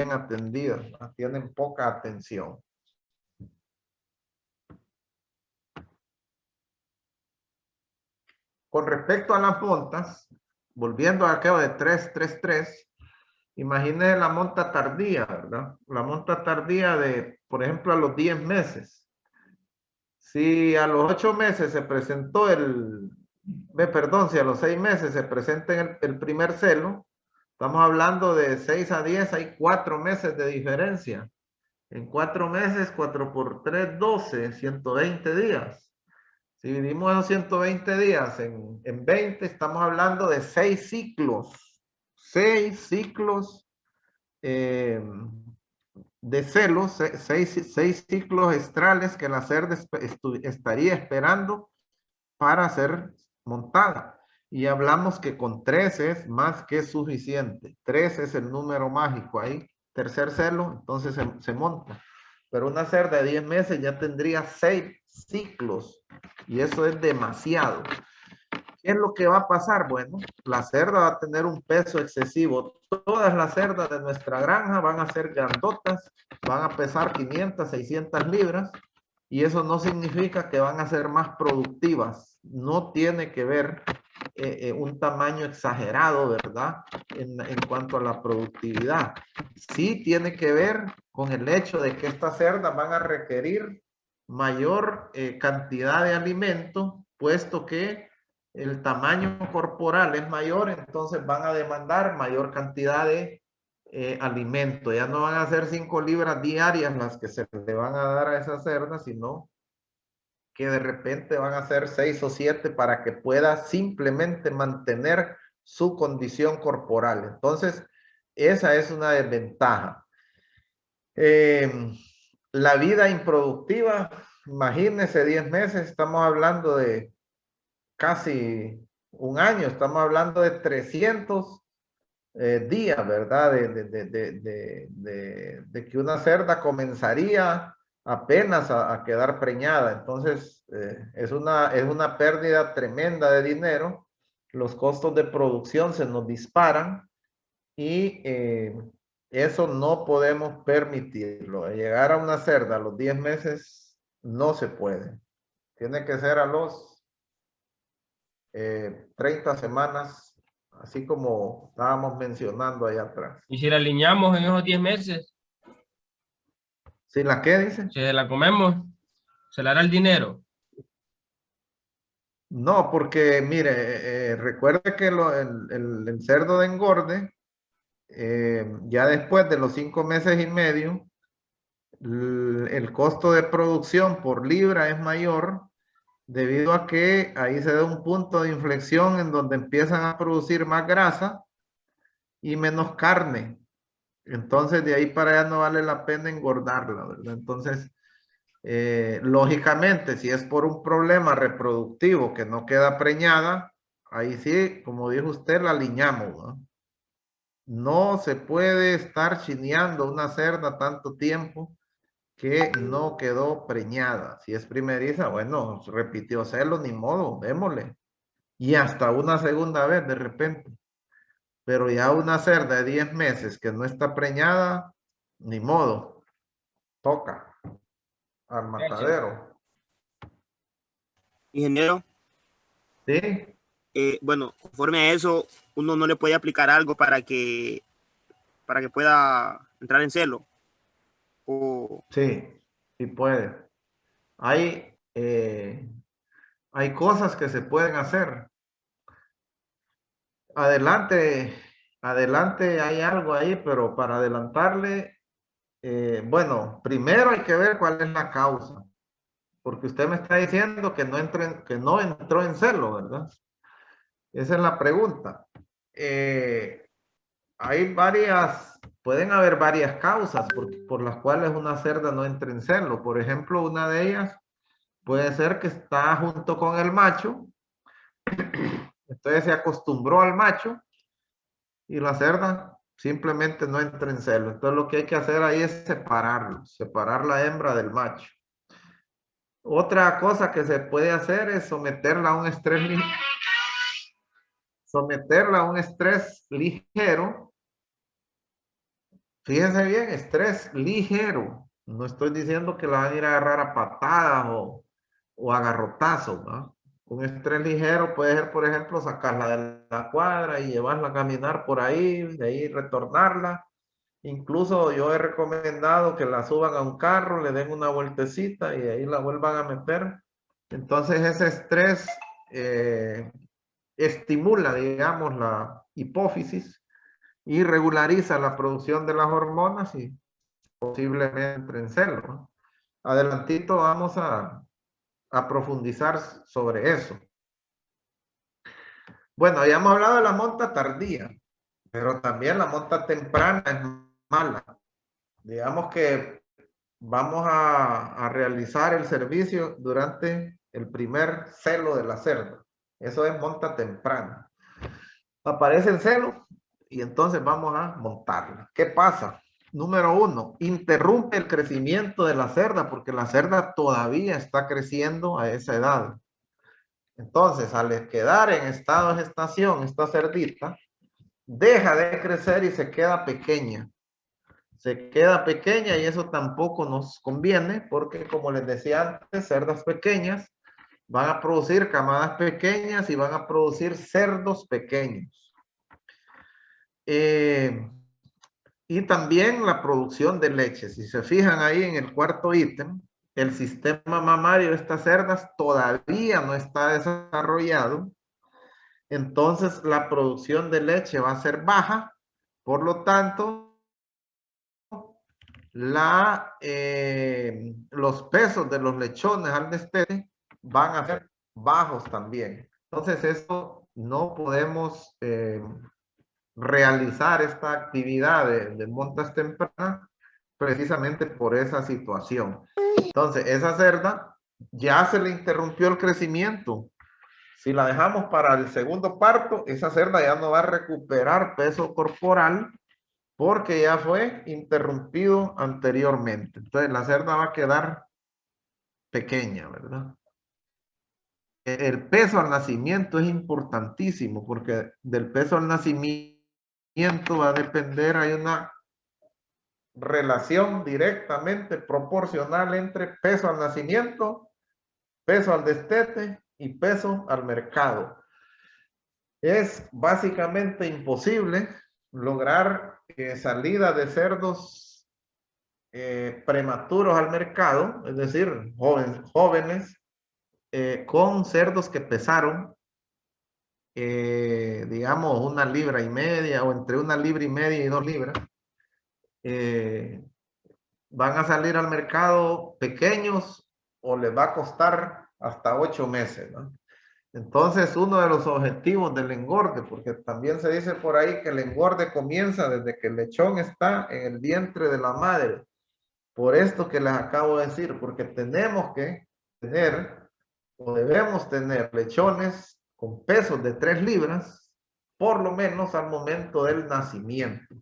atendidas, ¿no? Tienen poca atención. Con respecto a las montas, volviendo a aquello de 333, imagínese la monta tardía, ¿verdad? La monta tardía de, por ejemplo, a los 10 meses. Si a los 8 meses se presentó si a los 6 meses se presenta el primer celo, estamos hablando de 6 a 10, hay 4 meses de diferencia. En 4 meses, 4 por 3, 12, 120 días. Si dividimos esos 120 días en 20, estamos hablando de 6 ciclos. 6 ciclos de celos, 6 ciclos estrales que la cerda estaría esperando para ser montada. Y hablamos que con 3 es más que suficiente. 3 es el número mágico ahí. Tercer celo, entonces se monta. Pero una cerda de 10 meses ya tendría 6 ciclos. Y eso es demasiado. ¿Qué es lo que va a pasar? Bueno, la cerda va a tener un peso excesivo. Todas las cerdas de nuestra granja van a ser grandotas, van a pesar 500, 600 libras, y eso no significa que van a ser más productivas. No tiene que ver un tamaño exagerado, ¿verdad? En cuanto a la productividad. Sí tiene que ver con el hecho de que estas cerdas van a requerir mayor cantidad de alimento, puesto que el tamaño corporal es mayor, entonces van a demandar mayor cantidad de alimento. Ya no van a ser 5 libras diarias las que se le van a dar a esa cerda, sino que de repente van a ser 6 o 7 para que pueda simplemente mantener su condición corporal. Entonces, esa es una desventaja. La vida improductiva, imagínense 10 meses, estamos hablando de casi un año, estamos hablando de 300 días, ¿verdad? De que una cerda comenzaría apenas a quedar preñada. Entonces, es una pérdida tremenda de dinero. Los costos de producción se nos disparan y eso no podemos permitirlo. Llegar a una cerda a los 10 meses no se puede. Tiene que ser a los 30 semanas, así como estábamos mencionando allá atrás. ¿Y si la aliñamos en esos 10 meses? ¿Sí la qué dice? Si la comemos, ¿se le hará el dinero? No, porque mire, recuerde que el cerdo de engorde, ya después de los 5 meses y medio, el costo de producción por libra es mayor debido a que ahí se da un punto de inflexión en donde empiezan a producir más grasa y menos carne. Entonces de ahí para allá no vale la pena engordarla, ¿verdad? Entonces, lógicamente, si es por un problema reproductivo que no queda preñada, ahí sí, como dijo usted, la aliñamos, ¿no? No se puede estar chineando una cerda tanto tiempo que no quedó preñada. Si es primeriza, bueno, repitió celo, ni modo, démosle. Y hasta una segunda vez de repente. Pero ya una cerda de 10 meses que no está preñada, ni modo, toca al Gracias. matadero. Ingeniero, ¿Sí? bueno, conforme a eso, uno no le puede aplicar algo para que pueda entrar en celo. O... Sí, sí puede. Hay, hay cosas que se pueden hacer. Adelante, adelante hay algo ahí, pero para adelantarle, bueno, primero hay que ver cuál es la causa, porque usted me está diciendo que que no entró en celo, ¿verdad? Esa es la pregunta. Hay pueden haber varias causas por las cuales una cerda no entra en celo. Por ejemplo, una de ellas puede ser que está junto con el macho, entonces se acostumbró al macho y la cerda simplemente no entra en celo. Entonces lo que hay que hacer ahí es separar la hembra del macho. Otra cosa que se puede hacer es someterla a un estrés ligero, Fíjense bien, estrés ligero. No estoy diciendo que la van a ir a agarrar a patadas o a garrotazos, ¿no? Un estrés ligero puede ser, por ejemplo, sacarla de la cuadra y llevarla a caminar por ahí, de ahí retornarla. Incluso yo he recomendado que la suban a un carro, le den una vueltecita y ahí la vuelvan a meter. Entonces ese estrés estimula, digamos, la hipófisis y regulariza la producción de las hormonas y posiblemente entre en celo, ¿no? Adelantito vamos a profundizar sobre eso. Bueno, ya hemos hablado de la monta tardía, pero también la monta temprana es mala. Digamos que vamos a realizar el servicio durante el primer celo de la cerda. Eso es monta temprana. Aparece el celo y entonces vamos a montarla. ¿Qué pasa? Número 1, interrumpe el crecimiento de la cerda porque la cerda todavía está creciendo a esa edad. Entonces, al quedar en estado de gestación, esta cerdita deja de crecer y se queda pequeña. Se queda pequeña y eso tampoco nos conviene porque, como les decía antes, cerdas pequeñas van a producir camadas pequeñas y van a producir cerdos pequeños. Y también la producción de leche. Si se fijan ahí en el cuarto ítem, el sistema mamario de estas cerdas todavía no está desarrollado. Entonces la producción de leche va a ser baja. Por lo tanto, los pesos de los lechones al destete van a ser bajos también. Entonces eso no podemos realizar esta actividad de montas tempranas precisamente por esa situación. Entonces, esa cerda ya se le interrumpió el crecimiento. Si la dejamos para el segundo parto, esa cerda ya no va a recuperar peso corporal porque ya fue interrumpido anteriormente. Entonces, la cerda va a quedar pequeña, ¿verdad? El peso al nacimiento es importantísimo porque del peso al nacimiento va a depender, hay una relación directamente proporcional entre peso al nacimiento, peso al destete y peso al mercado. Es básicamente imposible lograr salida de cerdos prematuros al mercado, es decir, jóvenes con cerdos que pesaron digamos 1,5 libras o entre 1,5 libras y 2 libras, van a salir al mercado pequeños o les va a costar hasta 8 meses, ¿no? Entonces, uno de los objetivos del engorde, porque también se dice por ahí que el engorde comienza desde que el lechón está en el vientre de la madre. Por esto que les acabo de decir, porque tenemos que tener o debemos tener lechones con pesos de 3 libras, por lo menos al momento del nacimiento.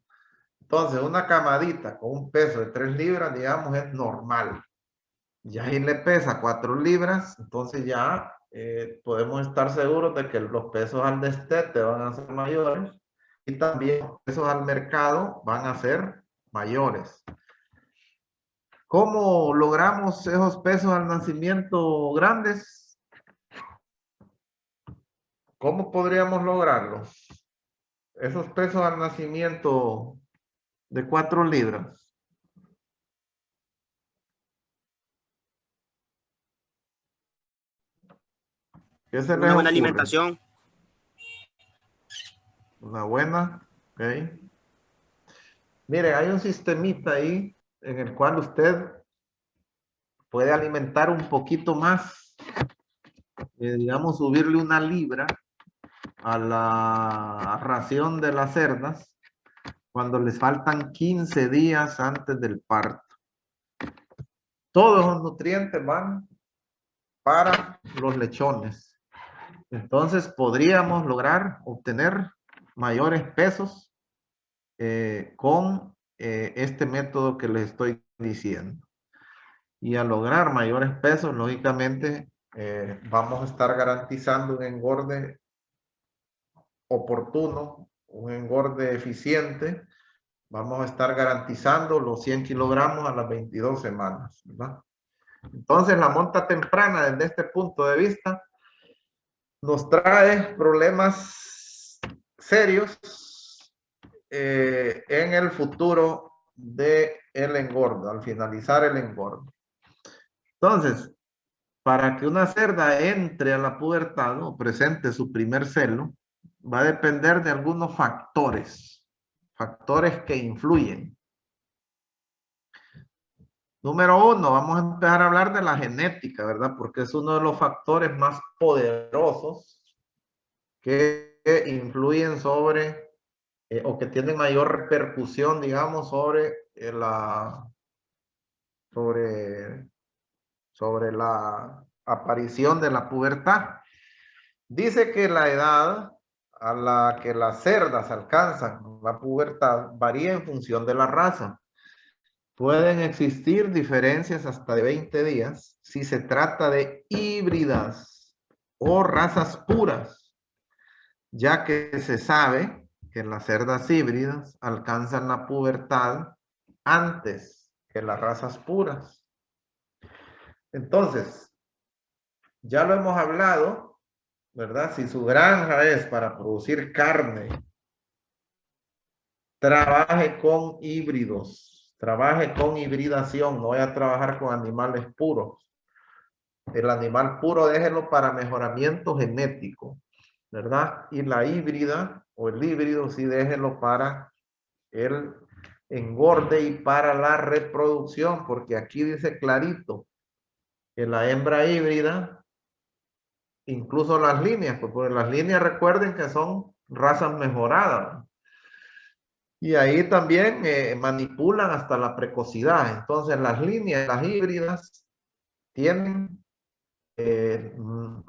Entonces, una camadita con un peso de 3 libras, digamos, es normal. Ya ahí le pesa 4 libras, entonces ya podemos estar seguros de que los pesos al destete van a ser mayores y también los pesos al mercado van a ser mayores. ¿Cómo logramos esos pesos al nacimiento grandes? ¿Cómo podríamos lograrlo? Esos pesos al nacimiento de 4 libras. ¿Qué se les Una buena ocurre? alimentación. Una buena, ok. Mire, hay un sistemita ahí en el cual usted puede alimentar un poquito más, digamos, subirle 1 libra a la ración de las cerdas cuando les faltan 15 días antes del parto. Todos los nutrientes van para los lechones. Entonces podríamos lograr obtener mayores pesos con este método que les estoy diciendo. Y al lograr mayores pesos, lógicamente, vamos a estar garantizando un engorde oportuno, un engorde eficiente, Vamos a estar garantizando los 100 kilogramos a las 22 semanas, ¿verdad? Entonces, la monta temprana, desde este punto de vista, nos trae problemas serios en el futuro del engordo, al finalizar el engordo. Entonces, para que una cerda entre a la pubertad o presente su primer celo, va a depender de algunos factores que influyen. Número uno, vamos a empezar a hablar de la genética, ¿verdad? Porque es uno de los factores más poderosos que influyen sobre o que tienen mayor repercusión, digamos, sobre sobre la aparición de la pubertad. Dice que la edad a la que las cerdas alcanzan la pubertad varía en función de la raza. Pueden existir diferencias hasta de 20 días si se trata de híbridas o razas puras, ya que se sabe que las cerdas híbridas alcanzan la pubertad antes que las razas puras. Entonces, ya lo hemos hablado, ¿verdad? Si su granja es para producir carne, trabaje con híbridos, trabaje con hibridación, no vaya a trabajar con animales puros. El animal puro déjelo para mejoramiento genético, ¿verdad? Y la híbrida o el híbrido sí déjelo para el engorde y para la reproducción, porque aquí dice clarito que la hembra híbrida, incluso las líneas, porque las líneas recuerden que son razas mejoradas. Y ahí también manipulan hasta la precocidad. Entonces las líneas, las híbridas, tienen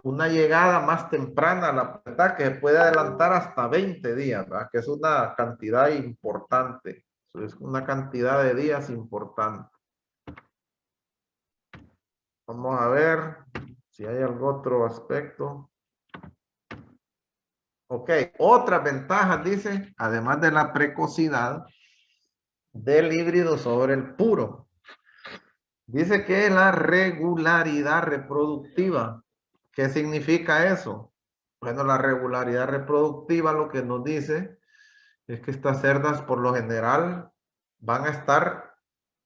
una llegada más temprana a la pubertad que puede adelantar hasta 20 días, ¿verdad? Que es una cantidad importante. Es una cantidad de días importante. Vamos a ver si hay algún otro aspecto. Ok, otras ventajas, dice, además de la precocidad del híbrido sobre el puro. Dice que la regularidad reproductiva. ¿Qué significa eso? Bueno, la regularidad reproductiva lo que nos dice es que estas cerdas por lo general van a estar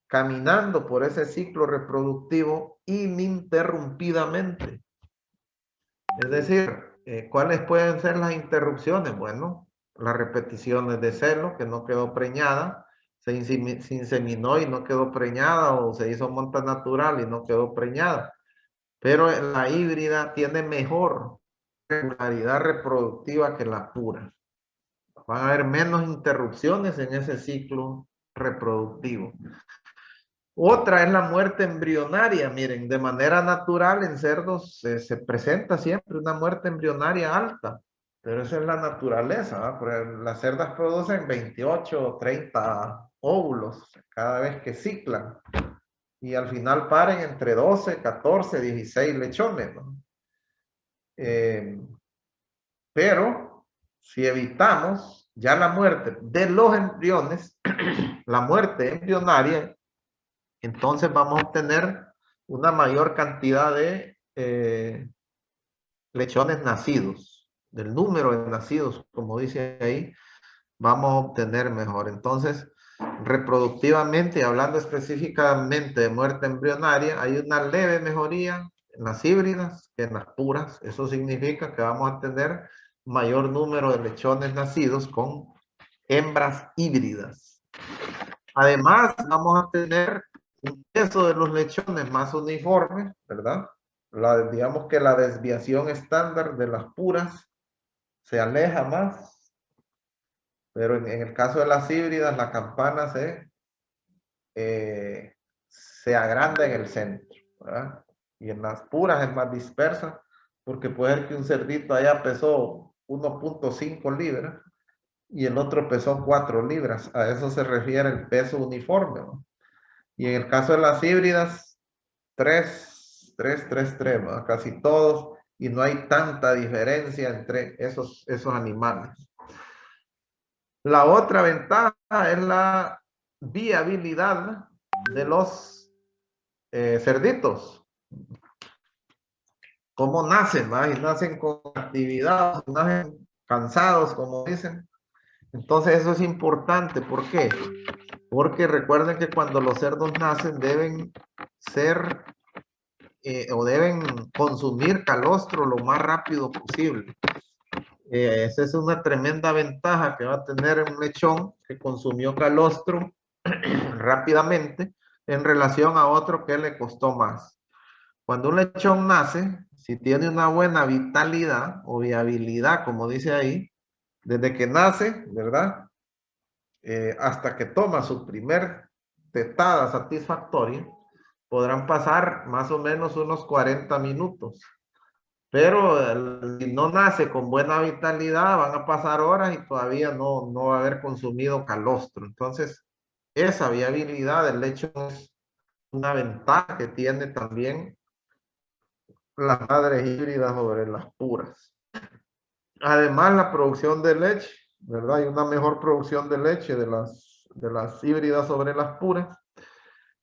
caminando por ese ciclo reproductivo ininterrumpidamente. Es decir, ¿cuáles pueden ser las interrupciones? Bueno, las repeticiones de celo que no quedó preñada, se inseminó y no quedó preñada, o se hizo monta natural y no quedó preñada. Pero la híbrida tiene mejor regularidad reproductiva que la pura. Van a haber menos interrupciones en ese ciclo reproductivo. Otra es la muerte embrionaria. Miren, de manera natural en cerdos se presenta siempre una muerte embrionaria alta, pero esa es la naturaleza, ¿verdad? Porque las cerdas producen 28 o 30 óvulos cada vez que ciclan y al final paren entre 12, 14, 16 lechones, ¿no? Pero si evitamos ya la muerte de los embriones, la muerte embrionaria, entonces vamos a obtener una mayor cantidad de lechones nacidos. Del número de nacidos, como dice ahí, vamos a obtener mejor. Entonces, reproductivamente, hablando específicamente de muerte embrionaria, hay una leve mejoría en las híbridas que en las puras. Eso significa que vamos a tener mayor número de lechones nacidos con hembras híbridas. Además, vamos a tener un peso de los lechones más uniforme, ¿verdad? Digamos que la desviación estándar de las puras se aleja más, pero en el caso de las híbridas, la campana se agranda en el centro, ¿verdad? Y en las puras es más dispersa, porque puede ser que un cerdito allá pesó 1.5 libras y el otro pesó 4 libras. A eso se refiere el peso uniforme, ¿no? Y en el caso de las híbridas, 3, ¿no? Casi todos, y no hay tanta diferencia entre esos animales. La otra ventaja es la viabilidad de los cerditos. ¿Cómo nacen? ¿Va? Y nacen con actividad, nacen cansados, como dicen. Entonces eso es importante. ¿Por qué? Porque recuerden que cuando los cerdos nacen deben ser o deben consumir calostro lo más rápido posible. Esa es una tremenda ventaja que va a tener un lechón que consumió calostro rápidamente en relación a otro que le costó más. Cuando un lechón nace, si tiene una buena vitalidad o viabilidad, como dice ahí, desde que nace, ¿verdad? Hasta que toma su primer tetada satisfactoria, podrán pasar más o menos unos 40 minutos. Pero si no nace con buena vitalidad, van a pasar horas y todavía no va a haber consumido calostro. Entonces, esa viabilidad del leche es una ventaja que tiene también las madres híbridas sobre las puras. Además, la producción de leche, ¿verdad? Hay una mejor producción de leche de las híbridas sobre las puras.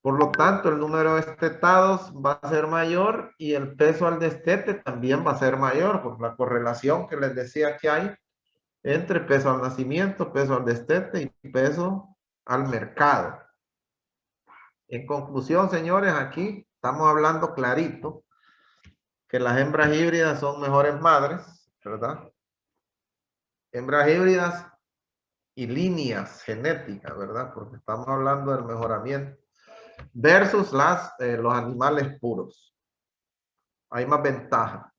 Por lo tanto, el número de destetados va a ser mayor y el peso al destete también va a ser mayor, por la correlación que les decía que hay entre peso al nacimiento, peso al destete y peso al mercado. En conclusión, señores, aquí estamos hablando clarito que las hembras híbridas son mejores madres, ¿verdad? Hembras híbridas y líneas genéticas, ¿verdad? Porque estamos hablando del mejoramiento versus los animales puros. Hay más ventaja.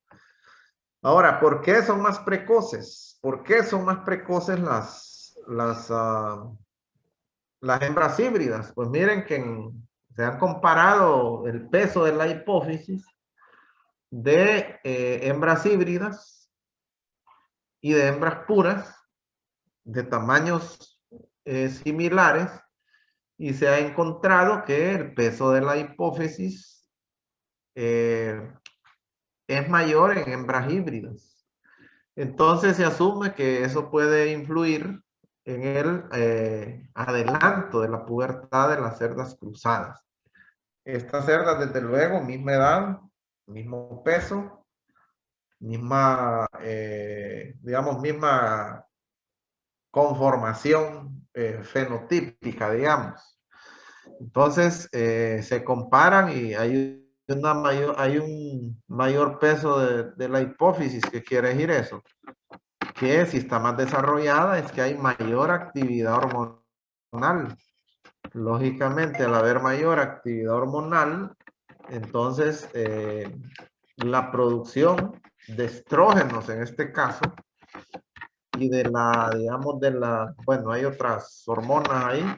Ahora, ¿por qué son más precoces? ¿Por qué son más precoces las hembras híbridas? Pues miren que se han comparado el peso de la hipófisis de hembras híbridas y de hembras puras de tamaños similares y se ha encontrado que el peso de la hipófisis es mayor en hembras híbridas. Entonces se asume que eso puede influir en el adelanto de la pubertad de las cerdas cruzadas. Estas cerdas, desde luego, misma edad, mismo peso, misma, digamos, misma conformación fenotípica, digamos. Entonces, se comparan y hay un mayor peso de la hipófisis. ¿Qué quiere decir eso? Que si está más desarrollada es que hay mayor actividad hormonal. Lógicamente, al haber mayor actividad hormonal, entonces la producción de estrógenos en este caso y digamos, bueno, hay otras hormonas ahí,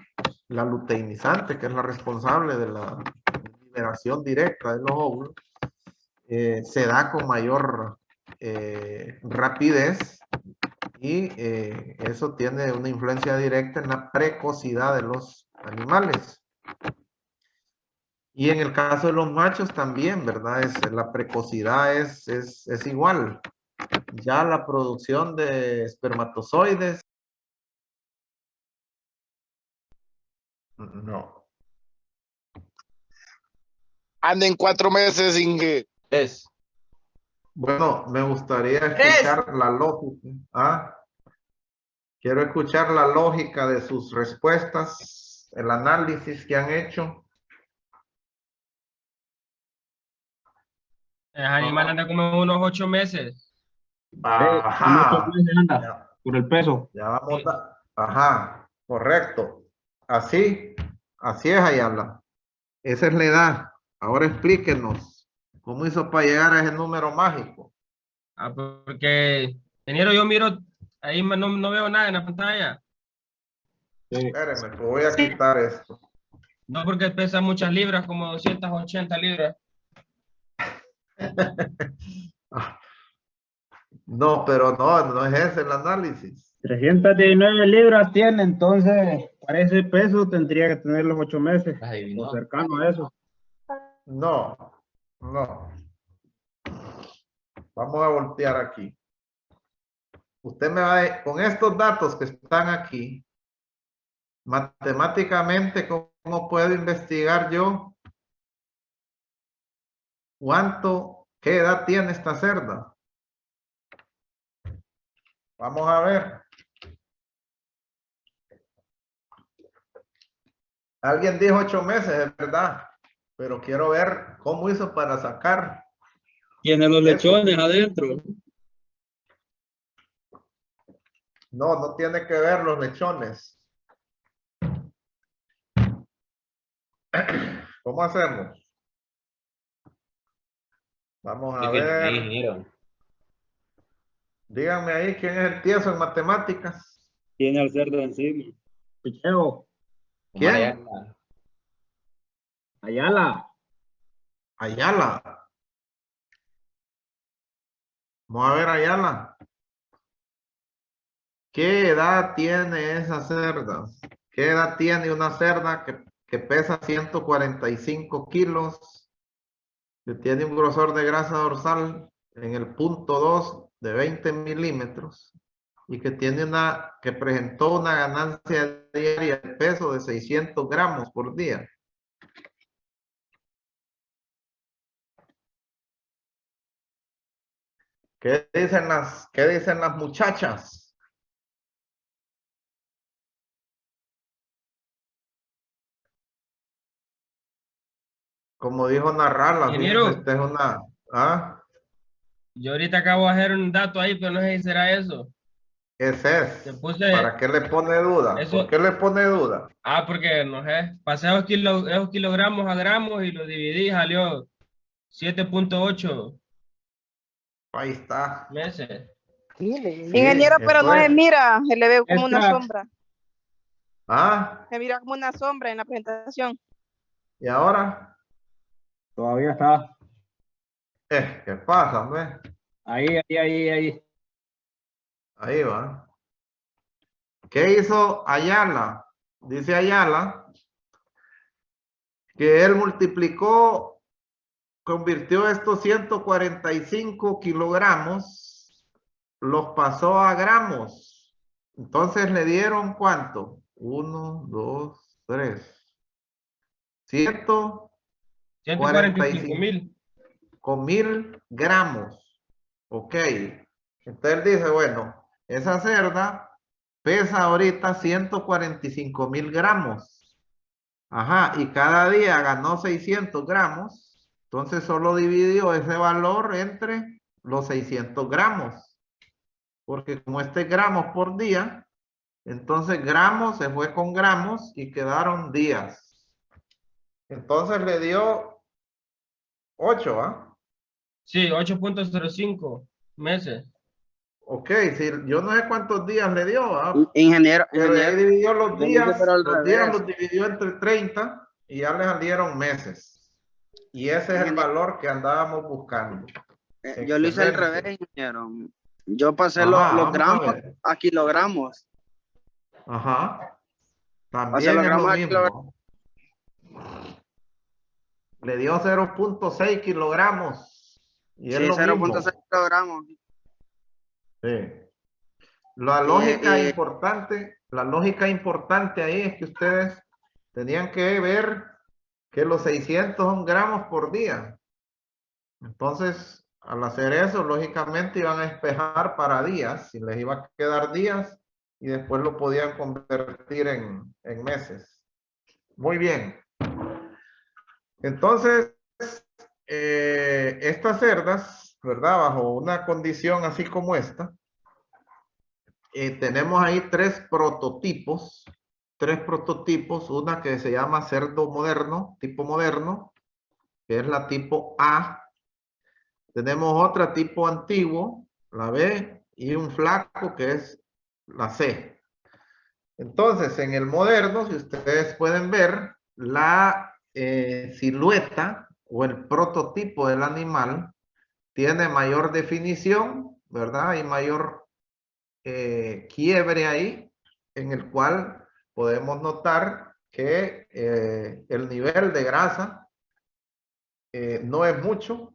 la luteinizante, que es la responsable de la liberación directa de los óvulos, se da con mayor rapidez y eso tiene una influencia directa en la precocidad de los animales. Y en el caso de los machos también, ¿verdad? La precocidad es igual. Ya la producción de espermatozoides, no. Anden 4 meses sin que... Es. Bueno, me gustaría escuchar la lógica. ¿Ah? Quiero escuchar la lógica de sus respuestas, el análisis que han hecho. El animal anda como unos 8 meses. Ajá. Ya, Por el peso. ya vamos ajá, correcto. Así es, Ayala. Esa es la edad. Ahora explíquenos cómo hizo para llegar a ese número mágico. Ah, porque, ingeniero, yo miro, ahí no veo nada en la pantalla. Espérenme, pues voy a quitar esto. No porque pesa muchas libras, como 280 libras. No, pero no es ese el análisis. 319 libras tiene, entonces para ese peso tendría que tener los 8 meses o cercano a eso. No. Vamos a voltear aquí. usted me va a, con estos datos que están aquí, matemáticamente, ¿cómo puedo investigar yo qué edad tiene esta cerda? Vamos a ver. Alguien dijo 8 meses, es verdad, pero quiero ver cómo hizo para sacar. Tiene los eso. lechones adentro. No, no tiene que ver los lechones. ¿Cómo hacemos? Vamos a ver. Díganme ahí quién es el tieso en matemáticas. Tiene al cerdo encima. Picheo. ¿Quién? Ayala. Ayala. Vamos a ver Ayala. ¿Qué edad tiene esa cerda? ¿Qué edad tiene una cerda que pesa 145 kilos? Que tiene un grosor de grasa dorsal en el punto 2 de 20 milímetros y que que presentó una ganancia diaria de peso de 600 gramos por día. ¿Qué dicen las muchachas? Como dijo Narrala, Ingeniero. esta es una... ¿Ah? Yo ahorita acabo de hacer un dato ahí, pero no sé si será eso. Ese es. Te puse ¿Para qué le pone duda? eso. ¿Por qué le pone duda? Porque no sé, pasé esos kilogramos a gramos y lo dividí, salió 7.8 Ahí está. meses. Ingeniero, Sí, pero no eso se es. mira, se le ve como una Esta- sombra. ¿Ah? Se mira como una sombra en la presentación. ¿Y ahora? Todavía está. ¿Qué pasa, hombre? Ahí. Ahí va. ¿Qué hizo Ayala? Dice Ayala que él convirtió estos 145 kilogramos, los pasó a gramos. Entonces le dieron ¿cuánto? 1, 2, 3. 145,000. Con 1000 gramos. Ok. Entonces él dice, bueno, esa cerda pesa ahorita 145,000 gramos. Ajá, y cada día ganó 600 gramos. Entonces solo dividió ese valor entre los 600 gramos. Porque como este gramos por día, entonces gramos se fue con gramos y quedaron días. Entonces le dio 8, ¿ah? Sí, 8.05 meses. Ok, si yo no sé cuántos días le dio, ¿ah? Ingeniero, Pero ahí dividió los yo lo hice, días, pero al los días revés. los dividió entre 30 y ya le salieron meses. Y ese es el valor que andábamos buscando. Yo lo hice al Excelente. revés, ingeniero. Yo pasé Ajá, los vamos a gramos ver. a kilogramos. Ajá. Pasé También los es lo gramos a mismo. Le dio 0.6 kilogramos. Y es Sí, lo 0.6 mismo. kilogramos. Sí. La lógica importante ahí es que ustedes tenían que ver que los 600 son gramos por día. Entonces, al hacer eso, lógicamente iban a despejar para días, y les iba a quedar días, y después lo podían convertir en meses. Muy bien. Entonces, estas cerdas, ¿verdad? Bajo una condición así como esta, tenemos ahí tres prototipos, una que se llama cerdo moderno, tipo moderno, que es la tipo A. Tenemos otra tipo antiguo, la B, y un flaco que es la C. Entonces, en el moderno, si ustedes pueden ver, la silueta o el prototipo del animal tiene mayor definición, ¿verdad? Y mayor quiebre ahí, en el cual podemos notar que el nivel de grasa no es mucho.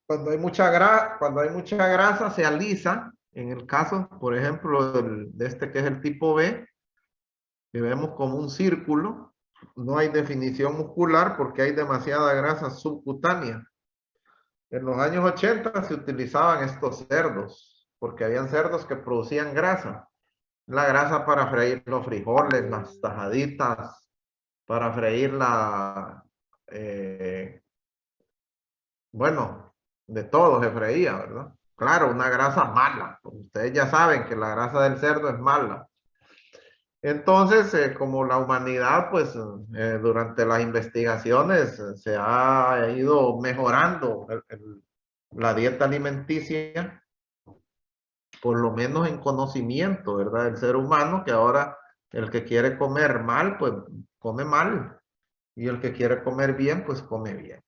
Cuando hay mucha grasa se alisa En el caso, por ejemplo, de este que es el tipo B, que vemos como un círculo, no hay definición muscular porque hay demasiada grasa subcutánea. En los años 80 se utilizaban estos cerdos, porque habían cerdos que producían grasa. La grasa para freír los frijoles, las tajaditas, para freír bueno, de todo se freía, ¿verdad? Claro, una grasa mala. Ustedes ya saben que la grasa del cerdo es mala. Entonces, como la humanidad, pues, durante las investigaciones se ha ido mejorando la dieta alimenticia, por lo menos en conocimiento, ¿verdad? Del ser humano, que ahora el que quiere comer mal, pues come mal. Y el que quiere comer bien, pues come bien.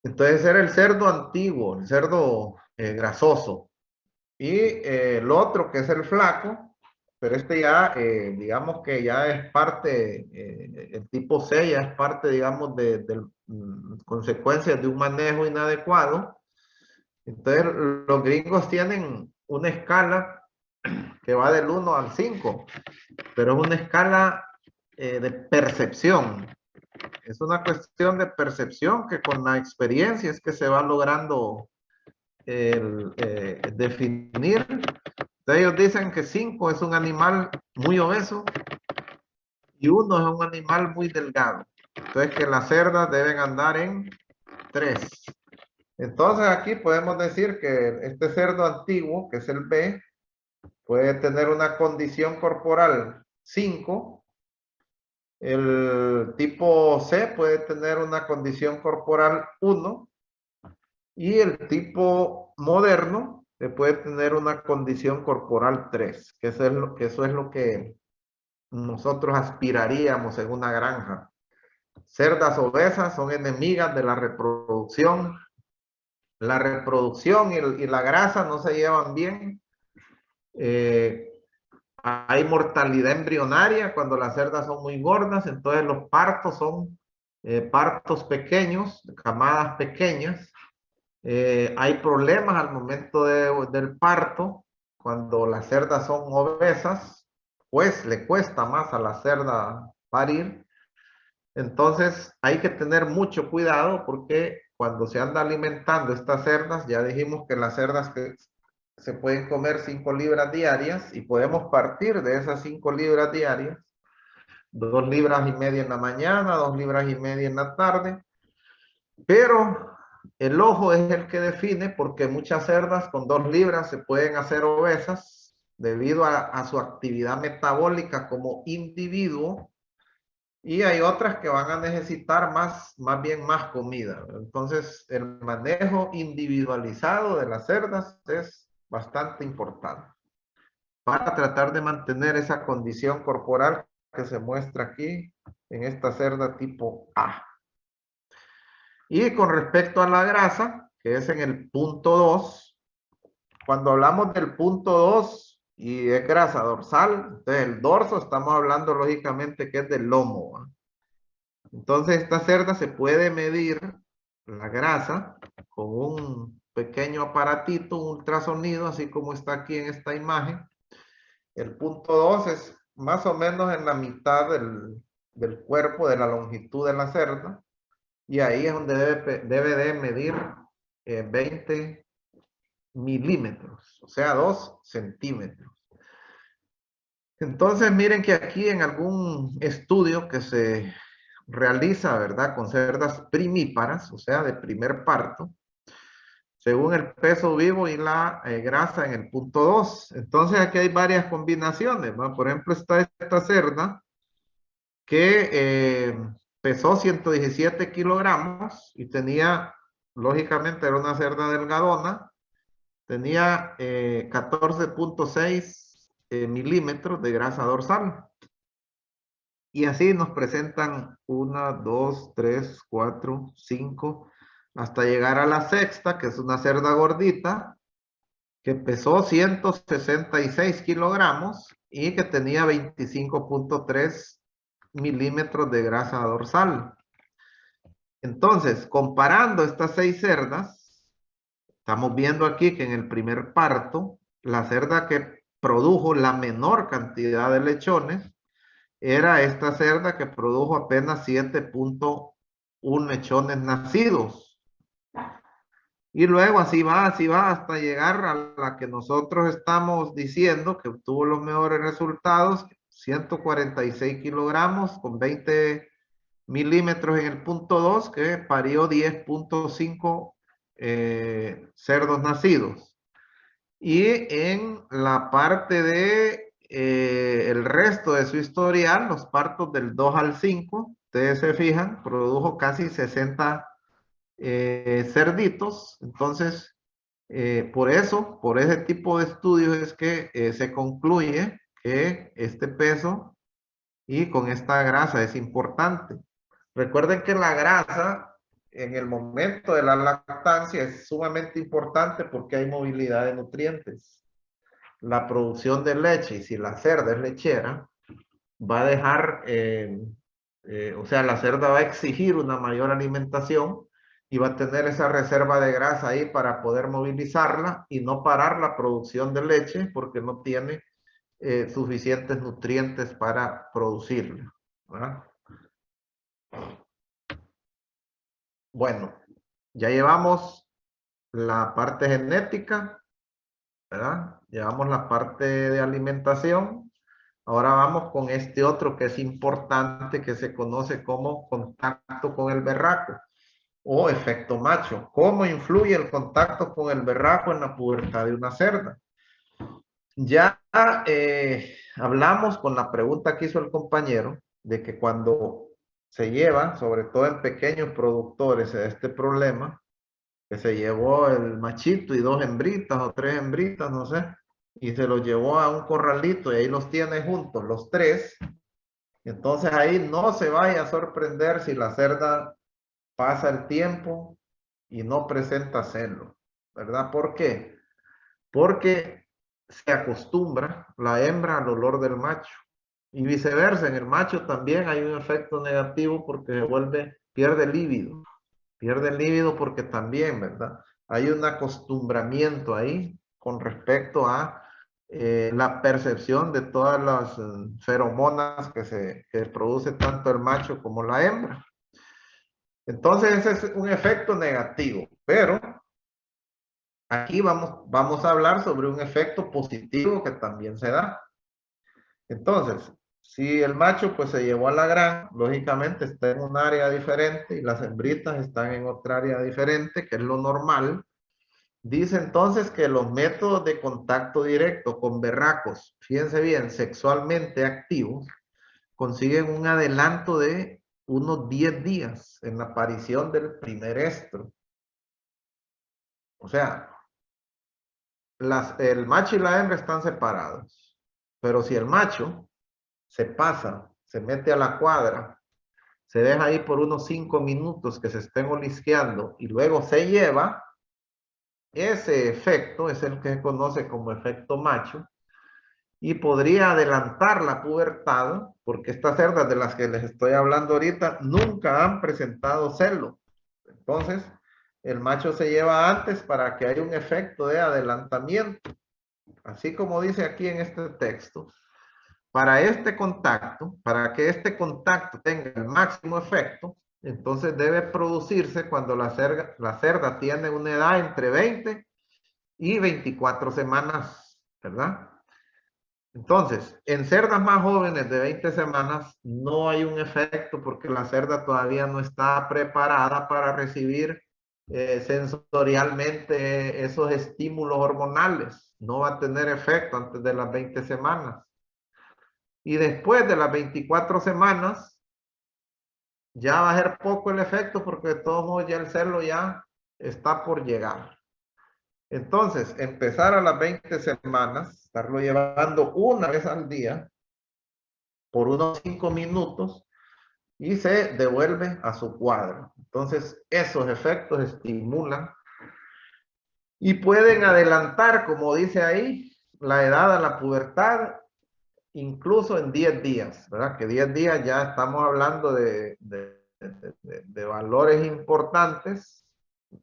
Entonces era el cerdo antiguo, el cerdo grasoso. Y el otro que es el flaco, pero este ya, digamos que ya es parte, el tipo C ya es parte, digamos, de consecuencias de un manejo inadecuado. Entonces los gringos tienen una escala que va del 1 al 5, pero es una escala de percepción. Es una cuestión de percepción que con la experiencia es que se va logrando definir. Entonces ellos dicen que 5 es un animal muy obeso y 1 es un animal muy delgado. Entonces que las cerdas deben andar en 3. Entonces aquí podemos decir que este cerdo antiguo, que es el B, puede tener una condición corporal 5. El tipo C puede tener una condición corporal 1 y el tipo moderno puede tener una condición corporal 3, que eso es lo que nosotros aspiraríamos en una granja. Cerdas obesas son enemigas de la reproducción. La reproducción y la grasa no se llevan bien. Hay mortalidad embrionaria cuando las cerdas son muy gordas, entonces los partos son partos pequeños, camadas pequeñas. Hay problemas al momento del parto, cuando las cerdas son obesas, pues le cuesta más a la cerda parir. Entonces hay que tener mucho cuidado porque cuando se anda alimentando estas cerdas, ya dijimos que las cerdas que se pueden comer 5 libras diarias y podemos partir de esas 5 libras diarias, 2 libras y media en la mañana, 2 libras y media en la tarde, pero el ojo es el que define porque muchas cerdas con 2 libras se pueden hacer obesas debido a su actividad metabólica como individuo. Y hay otras que van a necesitar más bien más comida. Entonces, el manejo individualizado de las cerdas es bastante importante para tratar de mantener esa condición corporal que se muestra aquí en esta cerda tipo A. Y con respecto a la grasa, que es en el punto 2, cuando hablamos del punto 2 y es grasa dorsal, entonces el dorso estamos hablando lógicamente que es del lomo, ¿va? Entonces esta cerda se puede medir la grasa con un pequeño aparatito, un ultrasonido, así como está aquí en esta imagen. El punto 2 es más o menos en la mitad del cuerpo, de la longitud de la cerda. Y ahí es donde debe de medir 20 milímetros, o sea, 2 centímetros. Entonces miren que aquí en algún estudio que se realiza, ¿verdad? Con cerdas primíparas, o sea, de primer parto, según el peso vivo y la grasa en el punto 2. Entonces aquí hay varias combinaciones, ¿no? Por ejemplo, está esta cerda que pesó 117 kilogramos y tenía, lógicamente era una cerda delgadona, tenía 14.6 milímetros de grasa dorsal. Y así nos presentan 1, 2, 3, 4, 5, hasta llegar a la sexta, que es una cerda gordita, que pesó 166 kilogramos y que tenía 25.3 milímetros de grasa dorsal. Entonces, comparando estas 6 cerdas, estamos viendo aquí que en el primer parto, la cerda que produjo la menor cantidad de lechones era esta cerda que produjo apenas 7.1 lechones nacidos. Y luego así va hasta llegar a la que nosotros estamos diciendo que obtuvo los mejores resultados, 146 kilogramos con 20 milímetros en el punto 2, que parió 10.5 cerdos nacidos. Y en la parte de el resto de su historial, los partos del 2 al 5, ustedes se fijan, produjo casi 60 cerditos. Entonces, por ese tipo de estudios es que se concluye que este peso y con esta grasa es importante. Recuerden que la grasa en el momento de la lactancia es sumamente importante porque hay movilidad de nutrientes. La producción de leche, y si la cerda es lechera, va a dejar, o sea, la cerda va a exigir una mayor alimentación y va a tener esa reserva de grasa ahí para poder movilizarla y no parar la producción de leche porque no tiene suficientes nutrientes para producirla, ¿verdad? Bueno, ya llevamos la parte genética, ¿verdad? Llevamos la parte de alimentación. Ahora vamos con este otro que es importante, que se conoce como contacto con el berraco o efecto macho. ¿Cómo influye el contacto con el berraco en la pubertad de una cerda? Ya hablamos con la pregunta que hizo el compañero de que cuando se lleva, sobre todo en pequeños productores, este problema, que se llevó el machito y 2 hembritas o 3 hembritas, no sé, y se los llevó a un corralito y ahí los tiene juntos los 3. Entonces ahí no se vaya a sorprender si la cerda pasa el tiempo y no presenta celo, ¿verdad? ¿Por qué? Porque se acostumbra la hembra al olor del macho y viceversa. En el macho también hay un efecto negativo porque se vuelve, pierde el líbido porque también, ¿verdad? Hay un acostumbramiento ahí con respecto a la percepción de todas las feromonas que produce tanto el macho como la hembra. Entonces ese es un efecto negativo, pero aquí vamos a hablar sobre un efecto positivo que también se da. Entonces, si el macho pues se llevó a la granja, lógicamente está en un área diferente y las hembritas están en otra área diferente, que es lo normal. Dice entonces que los métodos de contacto directo con berracos, fíjense bien, sexualmente activos, consiguen un adelanto de unos 10 días en la aparición del primer estro. O sea, el macho y la hembra están separados. Pero si el macho se pasa, se mete a la cuadra, se deja ahí por unos 5 minutos que se estén olisqueando y luego se lleva, ese efecto es el que se conoce como efecto macho y podría adelantar la pubertad porque estas cerdas de las que les estoy hablando ahorita nunca han presentado celo. Entonces, el macho se lleva antes para que haya un efecto de adelantamiento. Así como dice aquí en este texto, para que este contacto tenga el máximo efecto, entonces debe producirse cuando la cerda tiene una edad entre 20 y 24 semanas, ¿verdad? Entonces, en cerdas más jóvenes de 20 semanas no hay un efecto porque la cerda todavía no está preparada para recibir sensorialmente esos estímulos hormonales. No va a tener efecto antes de las 20 semanas. Y después de las 24 semanas, ya va a ser poco el efecto porque de todos modos ya el celo ya está por llegar. Entonces, empezar a las 20 semanas, estarlo llevando una vez al día por unos 5 minutos y se devuelve a su cuadro. Entonces, esos efectos estimulan y pueden adelantar, como dice ahí, la edad a la pubertad, incluso en 10 días, ¿verdad? Que 10 días ya estamos hablando de valores importantes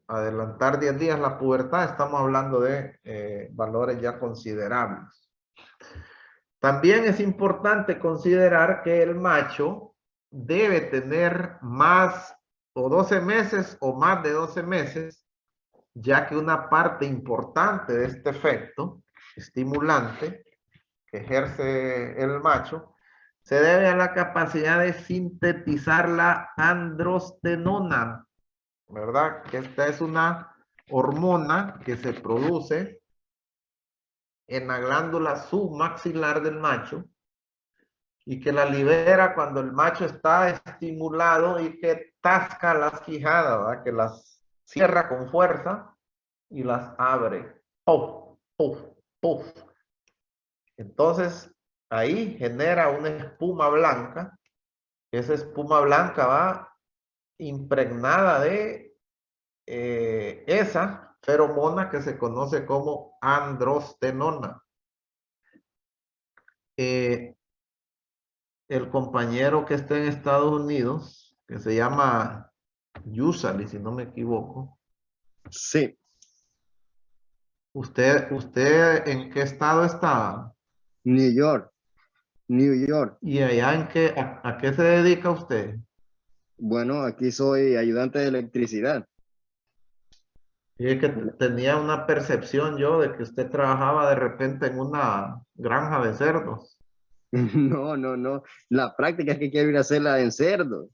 adelantar 10 días la pubertad, estamos hablando de valores ya considerables. También es importante considerar que el macho debe tener más o 12 meses o más de 12 meses, ya que una parte importante de este efecto estimulante que ejerce el macho se debe a la capacidad de sintetizar la androstenona, ¿verdad? Que esta es una hormona que se produce en la glándula submaxilar del macho y que la libera cuando el macho está estimulado y que tasca las quijadas, ¿verdad? Que las cierra con fuerza y las abre. ¡Puf! ¡Puf! ¡Puf! Entonces, ahí genera una espuma blanca. Esa espuma blanca va impregnada de esa feromona que se conoce como androstenona. El compañero que está en Estados Unidos, que se llama Yusali, si no me equivoco. Sí, ¿Usted en qué estado está? New York, New York. ¿Y allá en qué, a qué se dedica usted? Bueno, aquí soy ayudante de electricidad. Y es que tenía una percepción yo de que usted trabajaba de repente en una granja de cerdos. No, no, no. La práctica es que quiero ir a hacerla en cerdo.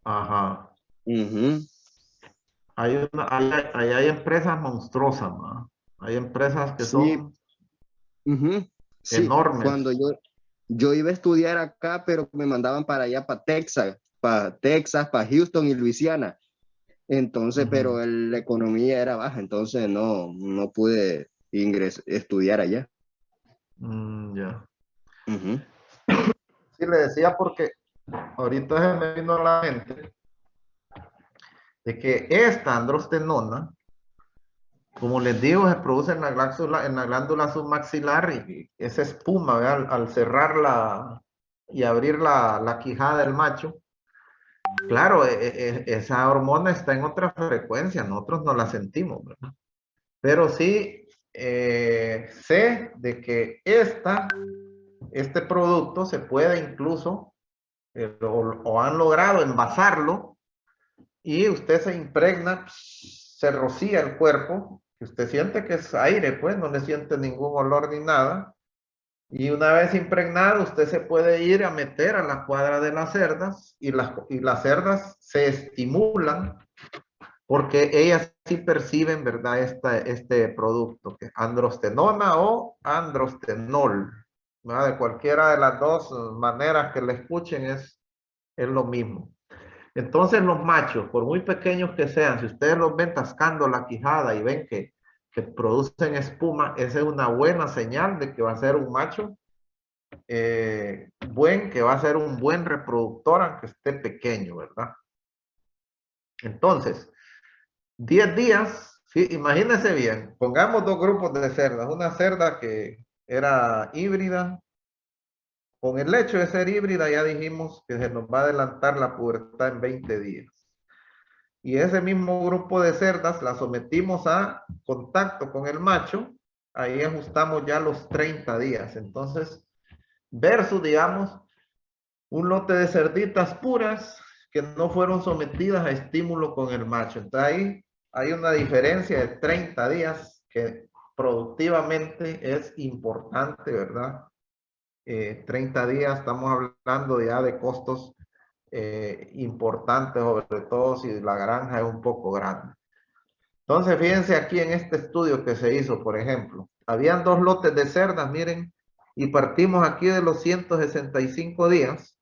Ajá. Ujú. Ahí hay empresas monstruosas, ¿no? Hay empresas que Sí, son ujú. Sí, enormes. cuando yo iba a estudiar acá, pero me mandaban para allá, Texas, para Houston y Luisiana. Entonces, Ujú. pero la economía era baja, entonces no pude estudiar allá. Ya. Ujú. Sí, le decía porque ahorita se me vino a la mente de que esta androstenona, como les digo, se produce en la glándula submaxilar y esa espuma, ¿verdad? Al cerrarla y abrir la quijada del macho. Claro, esa hormona está en otra frecuencia, nosotros no la sentimos, ¿verdad? Pero sí sé de que este producto se puede incluso, o han logrado envasarlo, y usted se impregna, se rocía el cuerpo, que usted siente que es aire, pues no le siente ningún olor ni nada. Y una vez impregnado, usted se puede ir a meter a la cuadra de las cerdas y las cerdas se estimulan porque ellas sí perciben, ¿verdad? Este producto, que es androstenona o androstenol, ¿verdad? De cualquiera de las dos maneras que le escuchen es lo mismo. Entonces los machos, por muy pequeños que sean, si ustedes los ven tascando la quijada y ven que producen espuma, esa es una buena señal de que va a ser un macho que va a ser un buen reproductor aunque esté pequeño, ¿verdad? Entonces, 10 días, ¿sí? Imagínense bien, pongamos dos grupos de cerdas, una cerda que era híbrida, con el hecho de ser híbrida ya dijimos que se nos va a adelantar la pubertad en 20 días. Y ese mismo grupo de cerdas la sometimos a contacto con el macho, ahí ajustamos ya los 30 días. Entonces, versus, digamos, un lote de cerditas puras que no fueron sometidas a estímulo con el macho. Entonces ahí hay una diferencia de 30 días que productivamente es importante, ¿verdad? 30 días, estamos hablando ya de costos importantes, sobre todo si la granja es un poco grande. Entonces, fíjense aquí en este estudio que se hizo, por ejemplo, habían dos lotes de cerdas, miren, y partimos aquí de los 165 días.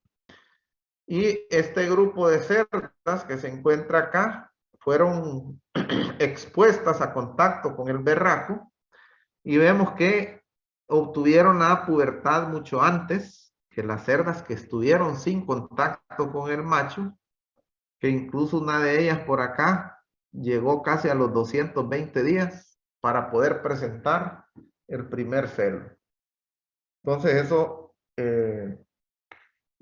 Y este grupo de cerdas que se encuentra acá fueron expuestas a contacto con el berraco y vemos que obtuvieron la pubertad mucho antes que las cerdas que estuvieron sin contacto con el macho, que incluso una de ellas por acá llegó casi a los 220 días para poder presentar el primer celo. Entonces eso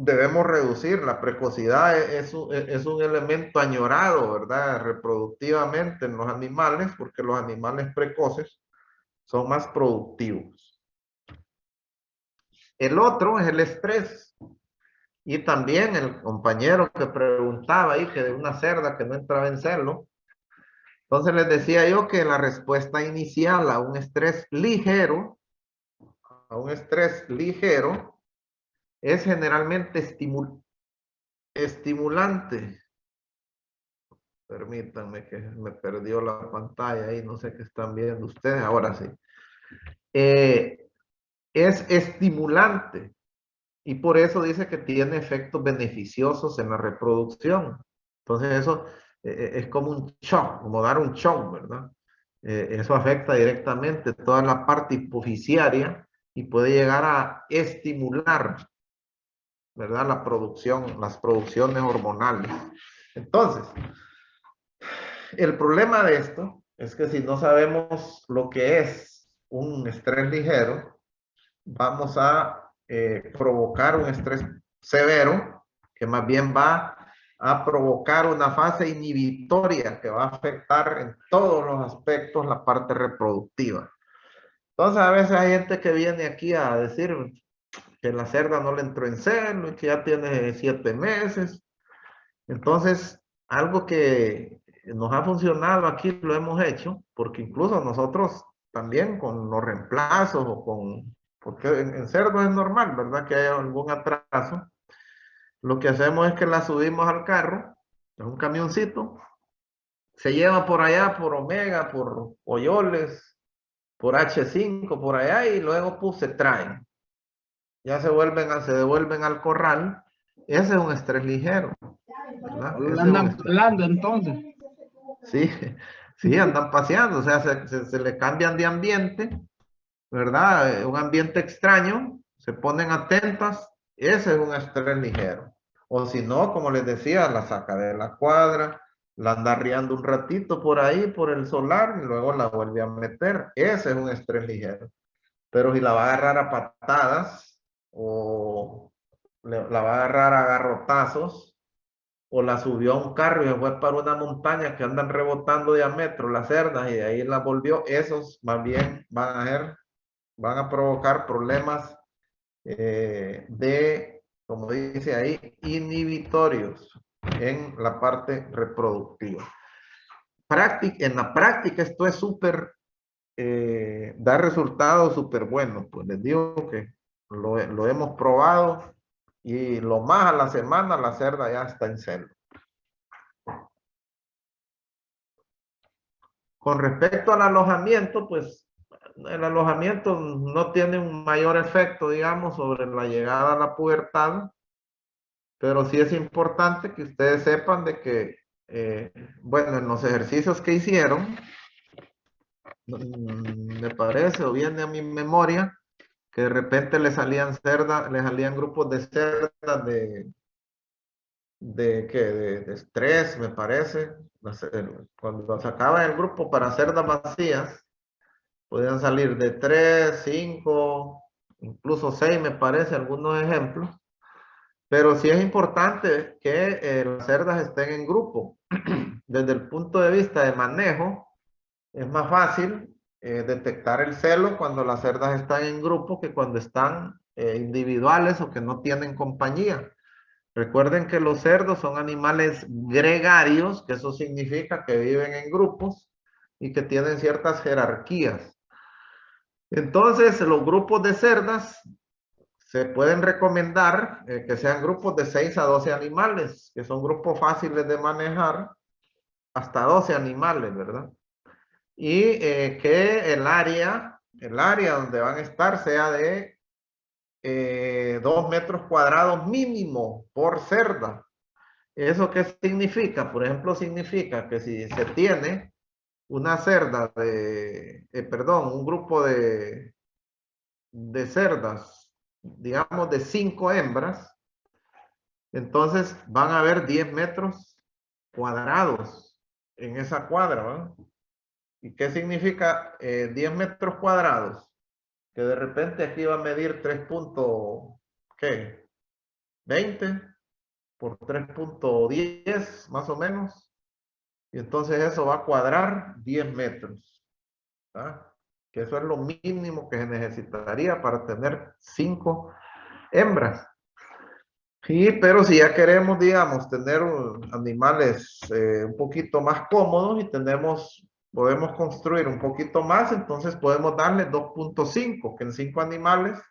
debemos reducir. La precocidad es un elemento añorado, ¿verdad? Reproductivamente en los animales, porque los animales precoces son más productivos. El otro es el estrés. Y también el compañero que preguntaba ahí, que de una cerda que no entraba en celo. Entonces les decía yo que la respuesta inicial a un estrés ligero, es generalmente estimulante. Permítanme que me perdió la pantalla ahí, no sé qué están viendo ustedes, ahora sí. Es estimulante y por eso dice que tiene efectos beneficiosos en la reproducción. Entonces eso es como un shock, como dar un shock, ¿verdad? Eso afecta directamente toda la parte hipoficiaria y puede llegar a estimular, ¿verdad? La producción, las producciones hormonales. Entonces, el problema de esto es que si no sabemos lo que es un estrés ligero, vamos a provocar un estrés severo, que más bien va a provocar una fase inhibitoria que va a afectar en todos los aspectos la parte reproductiva. Entonces, a veces hay gente que viene aquí a decir que la cerda no le entró en celo y que ya tiene 7 meses. Entonces, algo que nos ha funcionado aquí lo hemos hecho, porque incluso nosotros también con los reemplazos o con, porque en cerdo es normal, ¿verdad? Que haya algún atraso. Lo que hacemos es que la subimos al carro, en un camioncito, se lleva por allá, por Omega, por Oyoles, por H5, por allá, y luego pues se traen. Ya se devuelven al corral. Ese es un estrés ligero, ¿verdad? Ese es un Andan estrés. hablando entonces. Sí, sí, andan paseando, o sea, se le cambian de ambiente, ¿verdad? Un ambiente extraño, se ponen atentas, ese es un estrés ligero. O si no, como les decía, la saca de la cuadra, la anda riando un ratito por ahí, por el solar, y luego la vuelve a meter. Ese es un estrés ligero. Pero si la va a agarrar a patadas, o la va a agarrar a garrotazos, o la subió a un carro y se fue para una montaña que andan rebotando de a metro las cerdas y de ahí la volvió, esos más bien van a provocar problemas como dice ahí, inhibitorios en la parte reproductiva. En la práctica esto es súper, da resultados súper buenos, pues les digo que lo hemos probado y lo más a la semana la cerda ya está en celo. Con respecto al alojamiento, pues el alojamiento no tiene un mayor efecto, digamos, sobre la llegada a la pubertad, pero sí es importante que ustedes sepan de que, bueno, en los ejercicios que hicieron, me parece o viene a mi memoria, que de repente le salían grupos de cerdas de estrés, me parece. Cuando sacaban el grupo para cerdas vacías, podían salir de 3, 5, incluso 6, me parece, algunos ejemplos. Pero sí es importante que las cerdas estén en grupo. Desde el punto de vista de manejo, es más fácil detectar el celo cuando las cerdas están en grupo que cuando están individuales o que no tienen compañía. Recuerden que los cerdos son animales gregarios, que eso significa que viven en grupos y que tienen ciertas jerarquías. Entonces, los grupos de cerdas se pueden recomendar que sean grupos de 6 a 12 animales, que son grupos fáciles de manejar, hasta 12 animales, ¿verdad? Y que el área donde van a estar sea de 2 metros cuadrados mínimo por cerda. ¿Eso qué significa? Por ejemplo, significa que si se tiene una cerda un grupo de cerdas, digamos de 5 hembras, entonces van a haber 10 metros cuadrados en esa cuadra, ¿verdad? ¿Y qué significa 10 metros cuadrados? Que de repente aquí va a medir 3 puntos, ¿qué? 20 por 3.10 más o menos. Y entonces eso va a cuadrar 10 metros. ¿Ah? Que eso es lo mínimo que se necesitaría para tener 5 hembras. Pero si ya queremos, digamos, tener animales un poquito más cómodos y podemos construir un poquito más, entonces podemos darle 2.5, que en 5 animales,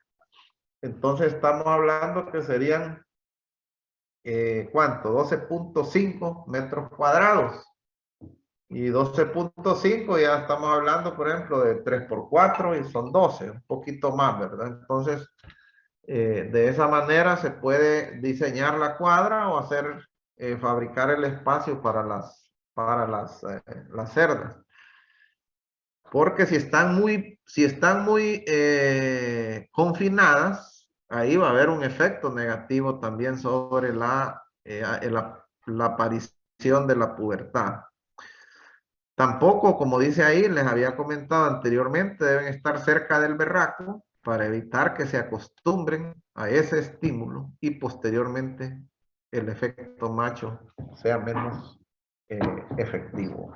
entonces estamos hablando que serían, ¿cuánto? 12.5 metros cuadrados. Y 12.5 ya estamos hablando, por ejemplo, de 3 por 4 y son 12, un poquito más, ¿verdad? Entonces, de esa manera se puede diseñar la cuadra o fabricar el espacio para las cerdas. Porque si están muy confinadas, ahí va a haber un efecto negativo también sobre la aparición de la pubertad. Tampoco, como dice ahí, les había comentado anteriormente, deben estar cerca del berraco para evitar que se acostumbren a ese estímulo y posteriormente el efecto macho sea menos efectivo.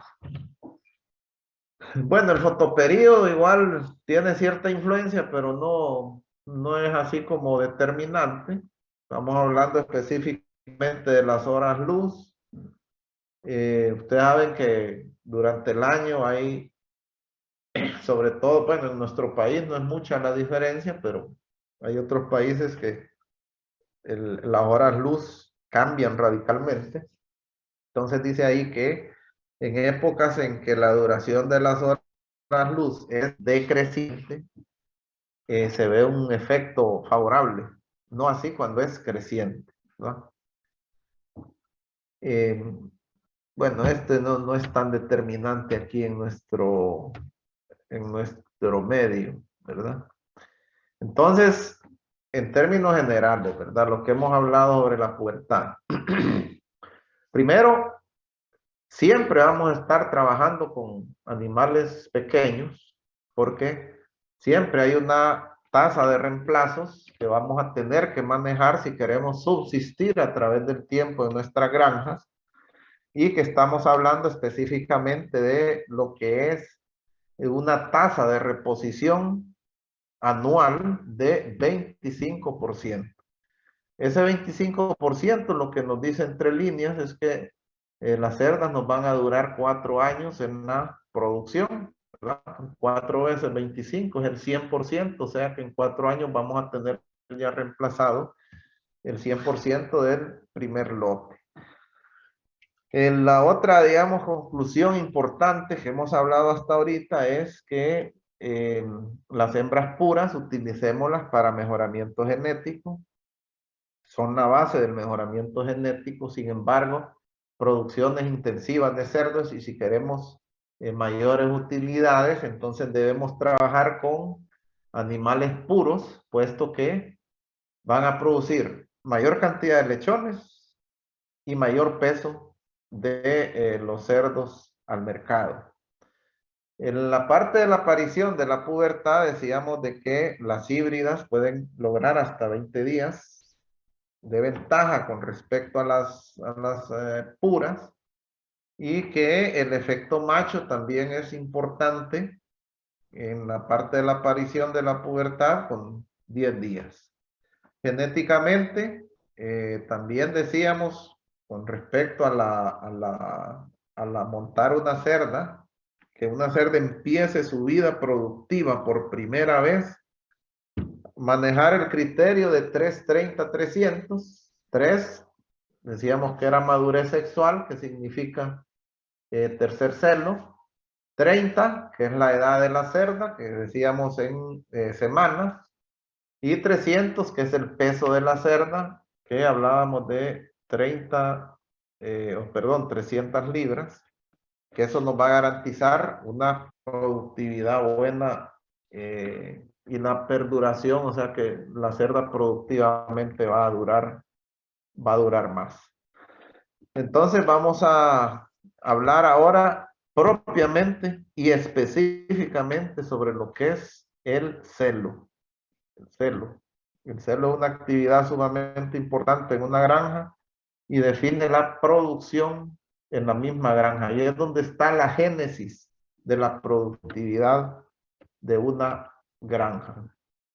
Bueno, el fotoperíodo igual tiene cierta influencia, pero no es así como determinante. Estamos hablando específicamente de las horas luz. Ustedes saben que durante el año hay, sobre todo, bueno, en nuestro país no es mucha la diferencia, pero hay otros países que las horas luz cambian radicalmente. Entonces dice ahí que en épocas en que la duración de las horas luz es decreciente, se ve un efecto favorable, no así cuando es creciente, ¿no? Bueno, este no es tan determinante aquí en nuestro medio, ¿verdad? Entonces, en términos generales, ¿verdad? Lo que hemos hablado sobre la pubertad. Primero, siempre vamos a estar trabajando con animales pequeños porque siempre hay una tasa de reemplazos que vamos a tener que manejar si queremos subsistir a través del tiempo en nuestras granjas y que estamos hablando específicamente de lo que es una tasa de reposición anual de 25%. Ese 25% lo que nos dice entre líneas es que las cerdas nos van a durar 4 años en la producción, ¿verdad? 4 veces 25 es el 100%, o sea que en 4 años vamos a tener ya reemplazado el 100% del primer lote. La otra, digamos, conclusión importante que hemos hablado hasta ahorita es que las hembras puras utilicémoslas para mejoramiento genético. Son la base del mejoramiento genético, sin embargo, producciones intensivas de cerdos y si queremos mayores utilidades, entonces debemos trabajar con animales puros, puesto que van a producir mayor cantidad de lechones y mayor peso de los cerdos al mercado. En la parte de la aparición de la pubertad decíamos de que las híbridas pueden lograr hasta 20 días de ventaja con respecto a las puras y que el efecto macho también es importante en la parte de la aparición de la pubertad con 10 días. Genéticamente, también decíamos con respecto a la montar una cerda, que una cerda empiece su vida productiva por primera vez, manejar el criterio de 330-300. 3, decíamos que era madurez sexual, que significa tercer celo. 30, que es la edad de la cerda, que decíamos en semanas. Y 300, que es el peso de la cerda, que hablábamos de 300 libras, que eso nos va a garantizar una productividad buena y la perduración, o sea que la cerda productivamente va a durar más. Entonces vamos a hablar ahora propiamente y específicamente sobre lo que es el celo. El celo. El celo es una actividad sumamente importante en una granja y define la producción en la misma granja. Y es donde está la génesis de la productividad de una granja.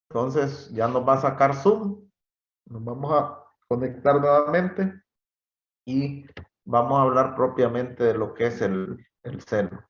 Entonces ya nos va a sacar Zoom. Nos vamos a conectar nuevamente y vamos a hablar propiamente de lo que es el celo.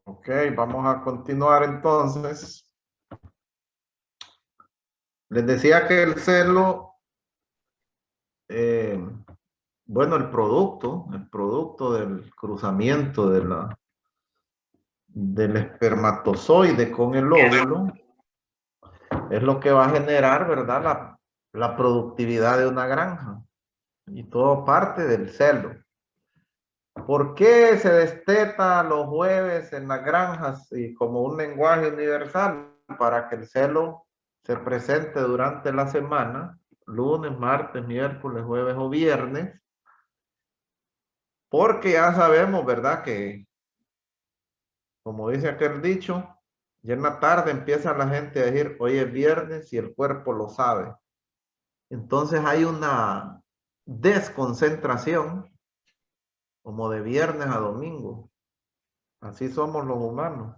Ok, vamos a continuar entonces. Les decía que el celo, bueno, el producto del cruzamiento del espermatozoide con el óvulo es lo que va a generar, ¿verdad? La productividad de una granja. Y todo parte del celo. ¿Por qué se desteta los jueves en las granjas y como un lenguaje universal? Para que el celo se presente durante la semana, lunes, martes, miércoles, jueves o viernes, porque ya sabemos, ¿verdad? Que, como dice aquel dicho, ya en la tarde empieza la gente a decir, hoy es viernes y el cuerpo lo sabe. Entonces hay una desconcentración como de viernes a domingo. Así somos los humanos.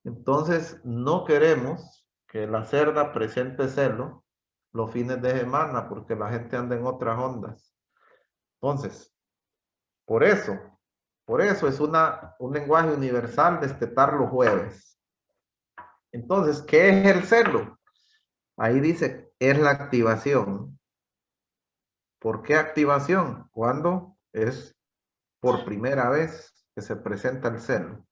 Entonces, no queremos que la cerda presente celo los fines de semana porque la gente anda en otras ondas. Entonces, por eso es un lenguaje universal destetar los jueves. Entonces, ¿qué es el celo? Ahí dice, es la activación. ¿Por qué activación? Cuando es por primera vez que se presenta el celo.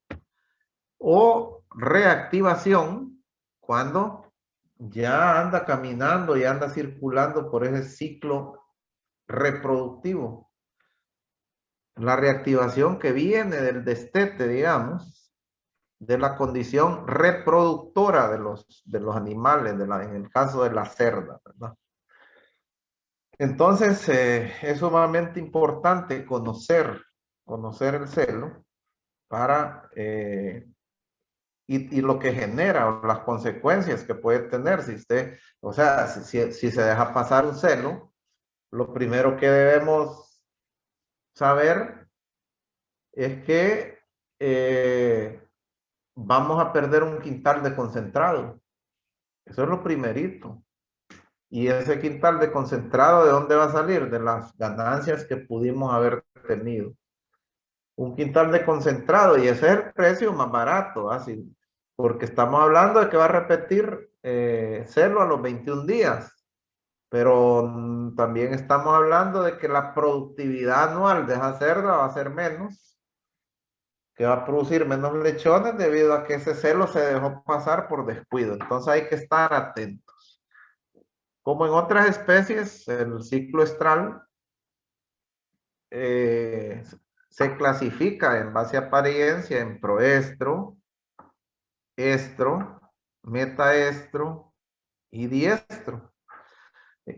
O reactivación, cuando ya anda caminando y anda circulando por ese ciclo reproductivo. La reactivación que viene del destete, digamos, de la condición reproductora de los animales, en el caso de la cerda, ¿verdad? Entonces, es sumamente importante conocer el celo para y lo que genera o las consecuencias que puede tener si usted, o sea, si se deja pasar un celo, lo primero que debemos saber es que vamos a perder un quintal de concentrado. Eso es lo primerito. Y ese quintal de concentrado, ¿de dónde va a salir? De las ganancias que pudimos haber tenido. Un quintal de concentrado, y ese es el precio más barato, así, porque estamos hablando de que va a repetir celo a los 21 días, pero también estamos hablando de que la productividad anual de esa cerda va a ser menos, que va a producir menos lechones debido a que ese celo se dejó pasar por descuido. Entonces hay que estar atentos. Como en otras especies, el ciclo estral se clasifica en base a apariencia en proestro, estro, metaestro y diestro.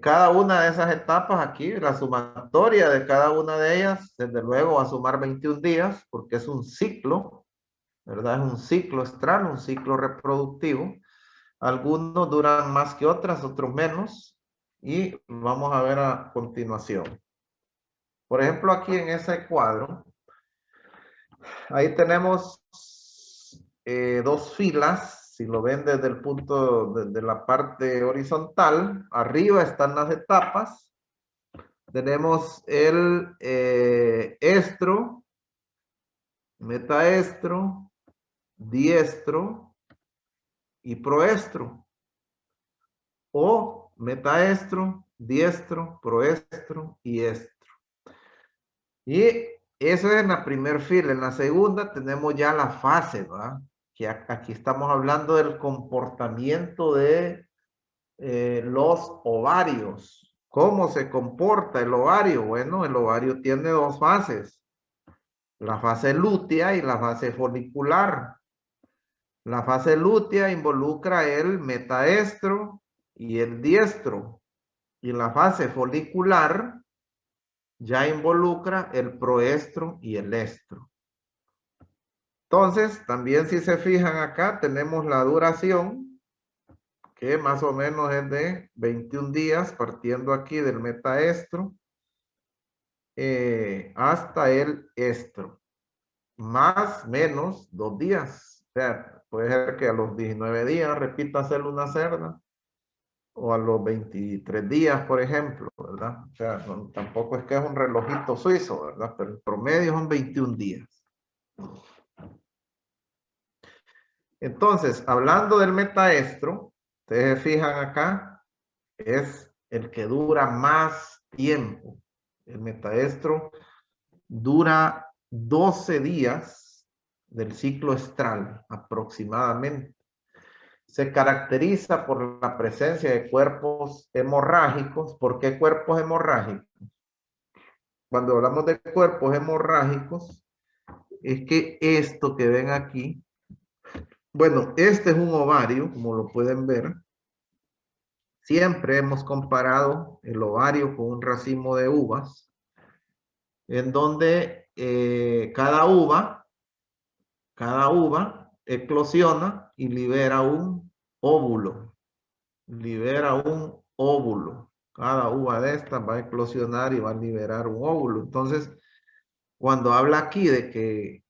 Cada una de esas etapas aquí, la sumatoria de cada una de ellas, desde luego va a sumar 21 días porque es un ciclo, ¿verdad? Es un ciclo estral, un ciclo reproductivo. Algunos duran más que otras, otros menos, y vamos a ver a continuación. Por ejemplo, aquí en ese cuadro, ahí tenemos dos filas. Si lo ven desde el punto de la parte horizontal, arriba están las etapas. Tenemos el estro, metaestro, diestro y proestro. o metaestro, diestro, proestro y estro. Y eso es en la primer fila. En la segunda tenemos ya la fase, ¿va? Que aquí estamos hablando del comportamiento de los ovarios. ¿Cómo se comporta el ovario? Bueno, el ovario tiene dos fases. La fase lútea y la fase folicular. La fase lútea involucra el metaestro y el diestro. Y la fase folicular ya involucra el proestro y el estro. Entonces, también si se fijan acá, tenemos la duración, que más o menos es de 21 días, partiendo aquí del metaestro hasta el estro. Más menos 2 días. O sea, puede ser que a los 19 días repita hacer una cerda, o a los 23 días, por ejemplo, ¿verdad? O sea, no, tampoco es que es un relojito suizo, ¿verdad? Pero el promedio son 21 días. Entonces, hablando del metaestro, ustedes se fijan acá, es el que dura más tiempo. El metaestro dura 12 días del ciclo estral aproximadamente. Se caracteriza por la presencia de cuerpos hemorrágicos. ¿Por qué cuerpos hemorrágicos? Cuando hablamos de cuerpos hemorrágicos, es que esto que ven aquí, bueno, este es un ovario, como lo pueden ver. Siempre hemos comparado el ovario con un racimo de uvas, en donde cada uva eclosiona y libera un óvulo. Libera un óvulo. Cada uva de estas va a eclosionar y va a liberar un óvulo. Entonces, cuando habla aquí de que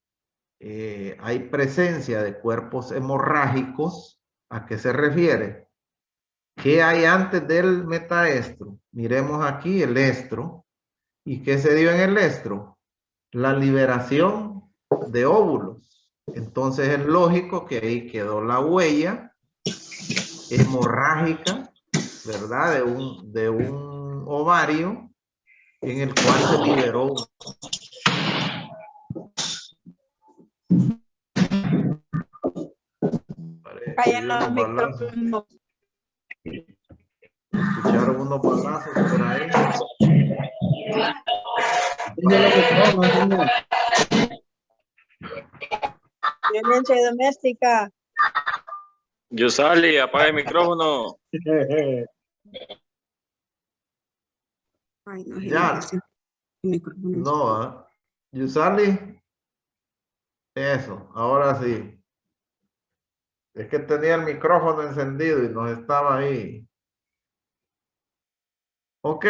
hay presencia de cuerpos hemorrágicos, ¿a qué se refiere? ¿Qué hay antes del metaestro? Miremos aquí el estro. ¿Y qué se dio en el estro? La liberación de óvulos. Entonces es lógico que ahí quedó la huella hemorrágica, ¿verdad? De un ovario en el cual se liberó. Callen los micrófonos. Escucharon unos balazos por ahí. Violencia doméstica. Yusali, apaga el micrófono. Ay, no, Ya. No, Yusali. Eso, ahora sí. Es que tenía el micrófono encendido y nos estaba ahí. Ok.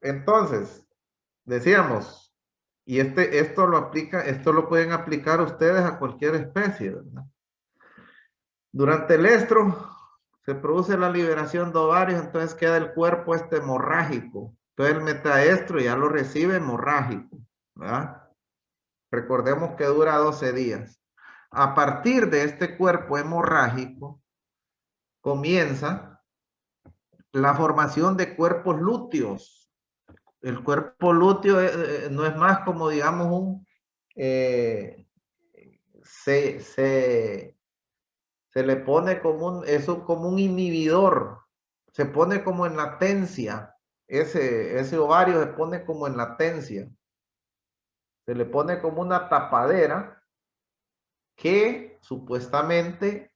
Entonces, decíamos, y esto lo pueden aplicar ustedes a cualquier especie, ¿verdad? Durante el estro se produce la liberación de ovarios, entonces queda el cuerpo hemorrágico. Entonces el metaestro ya lo recibe hemorrágico, ¿verdad? Recordemos que dura 12 días. A partir de este cuerpo hemorrágico comienza la formación de cuerpos lúteos. El cuerpo lúteo no es más como, digamos, se le pone como como un inhibidor. Se pone como en latencia. Ese ovario se pone como en latencia. Se le pone como una tapadera que supuestamente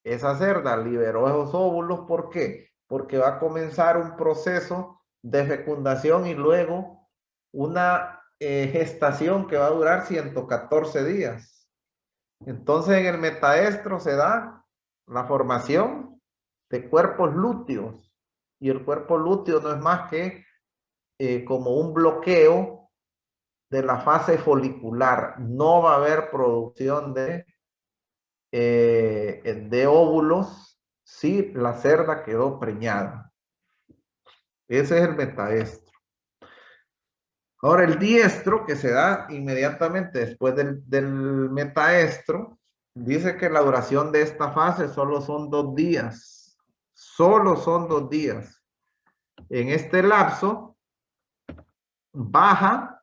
esa cerda liberó esos óvulos. ¿Por qué? Porque va a comenzar un proceso de fecundación y luego una gestación que va a durar 114 días. Entonces en el metaestro se da la formación de cuerpos lúteos, y el cuerpo lúteo no es más que como un bloqueo de la fase folicular. No va a haber producción de óvulos si la cerda quedó preñada. Ese es el metaestro. Ahora el diestro, que se da inmediatamente después del metaestro, dice que la duración de esta fase solo son 2 días. Solo son 2 días. En este lapso baja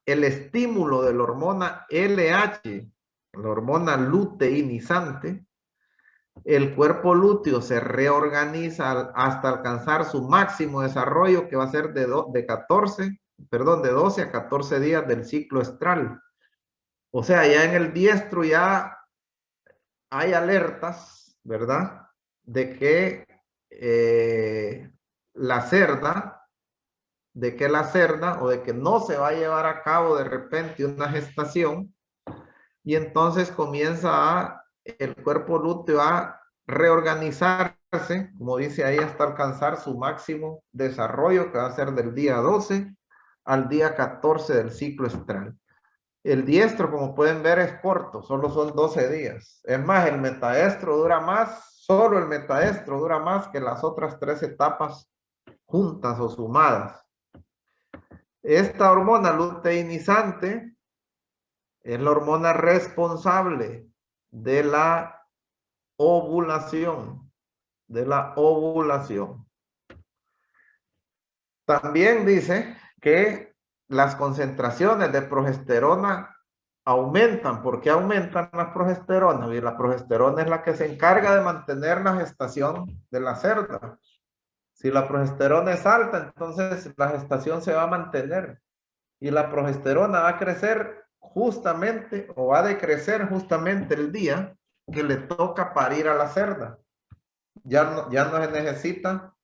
el estímulo de la hormona LH, la hormona luteinizante. El cuerpo lúteo se reorganiza hasta alcanzar su máximo desarrollo, que va a ser de 12 a 14 días del ciclo estral. O sea, ya en el diestro ya hay alertas, ¿verdad? De que la cerda o de que no se va a llevar a cabo de repente una gestación, y entonces comienza el cuerpo lúteo a reorganizarse, como dice ahí, hasta alcanzar su máximo desarrollo, que va a ser del día 12 al día 14 del ciclo estral. El diestro, como pueden ver, es corto, solo son 12 días. Es más, el metaestro dura más, solo el metaestro dura más que las otras 3 etapas juntas o sumadas. Esta hormona luteinizante es la hormona responsable de la ovulación. También dice que las concentraciones de progesterona aumentan. ¿Por qué aumentan las progesteronas? Y la progesterona es la que se encarga de mantener la gestación de la cerda. Si la progesterona es alta, entonces la gestación se va a mantener. Y la progesterona va a crecer justamente, o va a decrecer justamente el día que le toca parir a la cerda. Ya no se necesita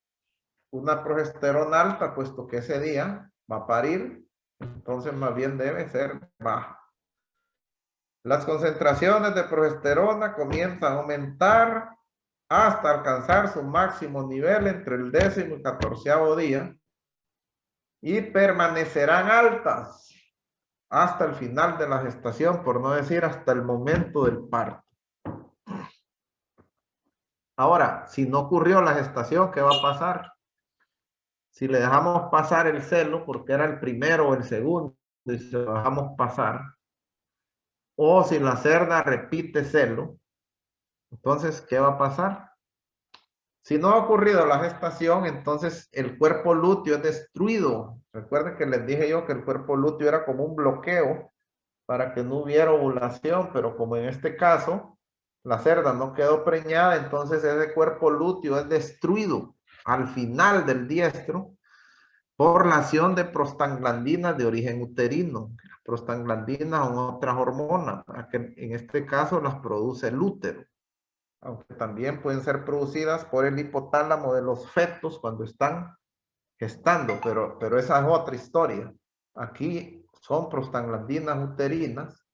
una progesterona alta, puesto que ese día va a parir, entonces más bien debe ser baja. Las concentraciones de progesterona comienzan a aumentar hasta alcanzar su máximo nivel entre el 10º y 14º día, y permanecerán altas hasta el final de la gestación, por no decir hasta el momento del parto. Ahora, si no ocurrió la gestación, ¿qué va a pasar? Si le dejamos pasar el celo, porque era el primero o el segundo, y se lo dejamos pasar, o si la cerda repite celo, entonces, ¿qué va a pasar? Si no ha ocurrido la gestación, entonces el cuerpo lúteo es destruido. Recuerden que les dije yo que el cuerpo lúteo era como un bloqueo para que no hubiera ovulación, pero como en este caso la cerda no quedó preñada, entonces ese cuerpo lúteo es destruido al final del diestro por la acción de prostaglandinas de origen uterino. Las prostaglandinas son otras hormonas, que en este caso las produce el útero, aunque también pueden ser producidas por el hipotálamo de los fetos cuando están gestando, pero esa es otra historia. Aquí son prostaglandinas uterinas.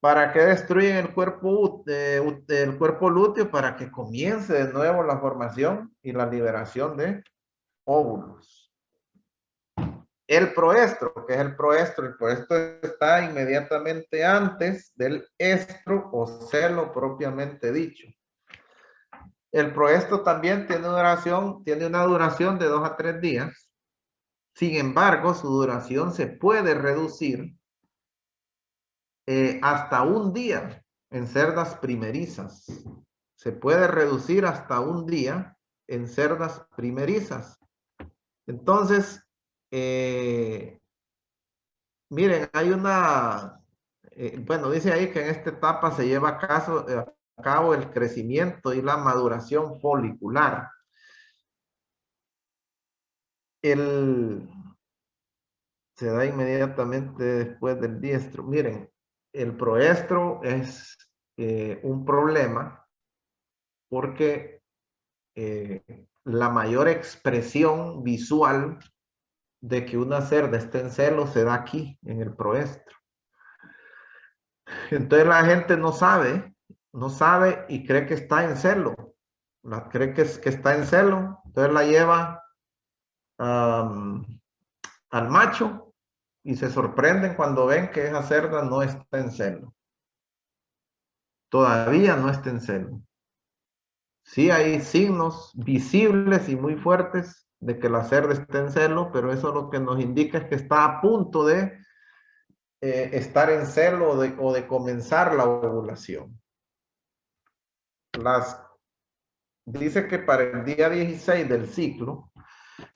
¿Para qué destruyen el cuerpo lúteo? Para que comience de nuevo la formación y la liberación de óvulos. El proestro, ¿qué es el proestro? El proestro está inmediatamente antes del estro o celo propiamente dicho. El proestro también tiene una duración de 2 a 3 días. Sin embargo, su duración se puede reducir hasta un día en cerdas primerizas. Se puede reducir hasta un día en cerdas primerizas. Entonces, miren, hay bueno, dice ahí que en esta etapa se lleva a cabo el crecimiento y la maduración folicular. Se da inmediatamente después del diestro. Miren, el proestro es un problema porque la mayor expresión visual de que una cerda esté en celo se da aquí, en el proestro. Entonces la gente no sabe y cree que está en celo. Cree que está en celo, entonces la lleva al macho y se sorprenden cuando ven que esa cerda no está en celo. Todavía no está en celo. Sí hay signos visibles y muy fuertes de que la cerda está en celo, pero eso lo que nos indica es que está a punto de estar en celo o de comenzar la ovulación. Las dice que para el día 16 del ciclo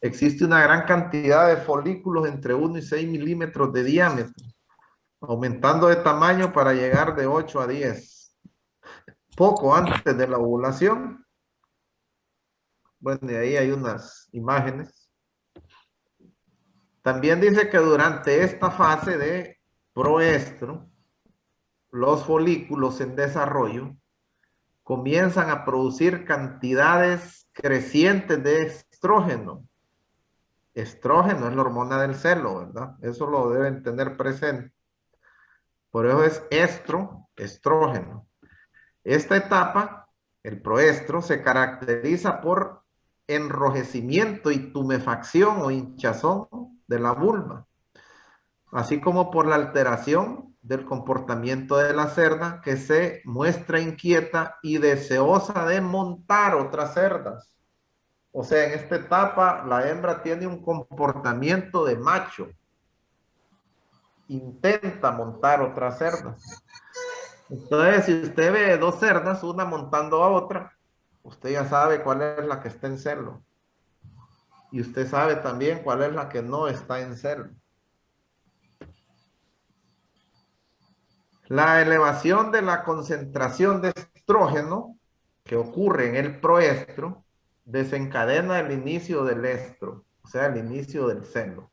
existe una gran cantidad de folículos entre 1 y 6 milímetros de diámetro, aumentando de tamaño para llegar de 8 a 10. Poco antes de la ovulación. Bueno, y ahí hay unas imágenes. También dice que durante esta fase de proestro, los folículos en desarrollo comienzan a producir cantidades crecientes de estrógeno. Estrógeno es la hormona del celo, ¿verdad? Eso lo deben tener presente. Por eso es estrógeno. Esta etapa, el proestro, se caracteriza por enrojecimiento y tumefacción o hinchazón de la vulva, así como por la alteración del comportamiento de la cerda, que se muestra inquieta y deseosa de montar otras cerdas. O sea, en esta etapa la hembra tiene un comportamiento de macho, intenta montar otras cerdas. Entonces, si usted ve dos cerdas, una montando a otra, usted ya sabe cuál es la que está en celo. Y usted sabe también cuál es la que no está en celo. La elevación de la concentración de estrógeno que ocurre en el proestro desencadena el inicio del estro, o sea, el inicio del celo.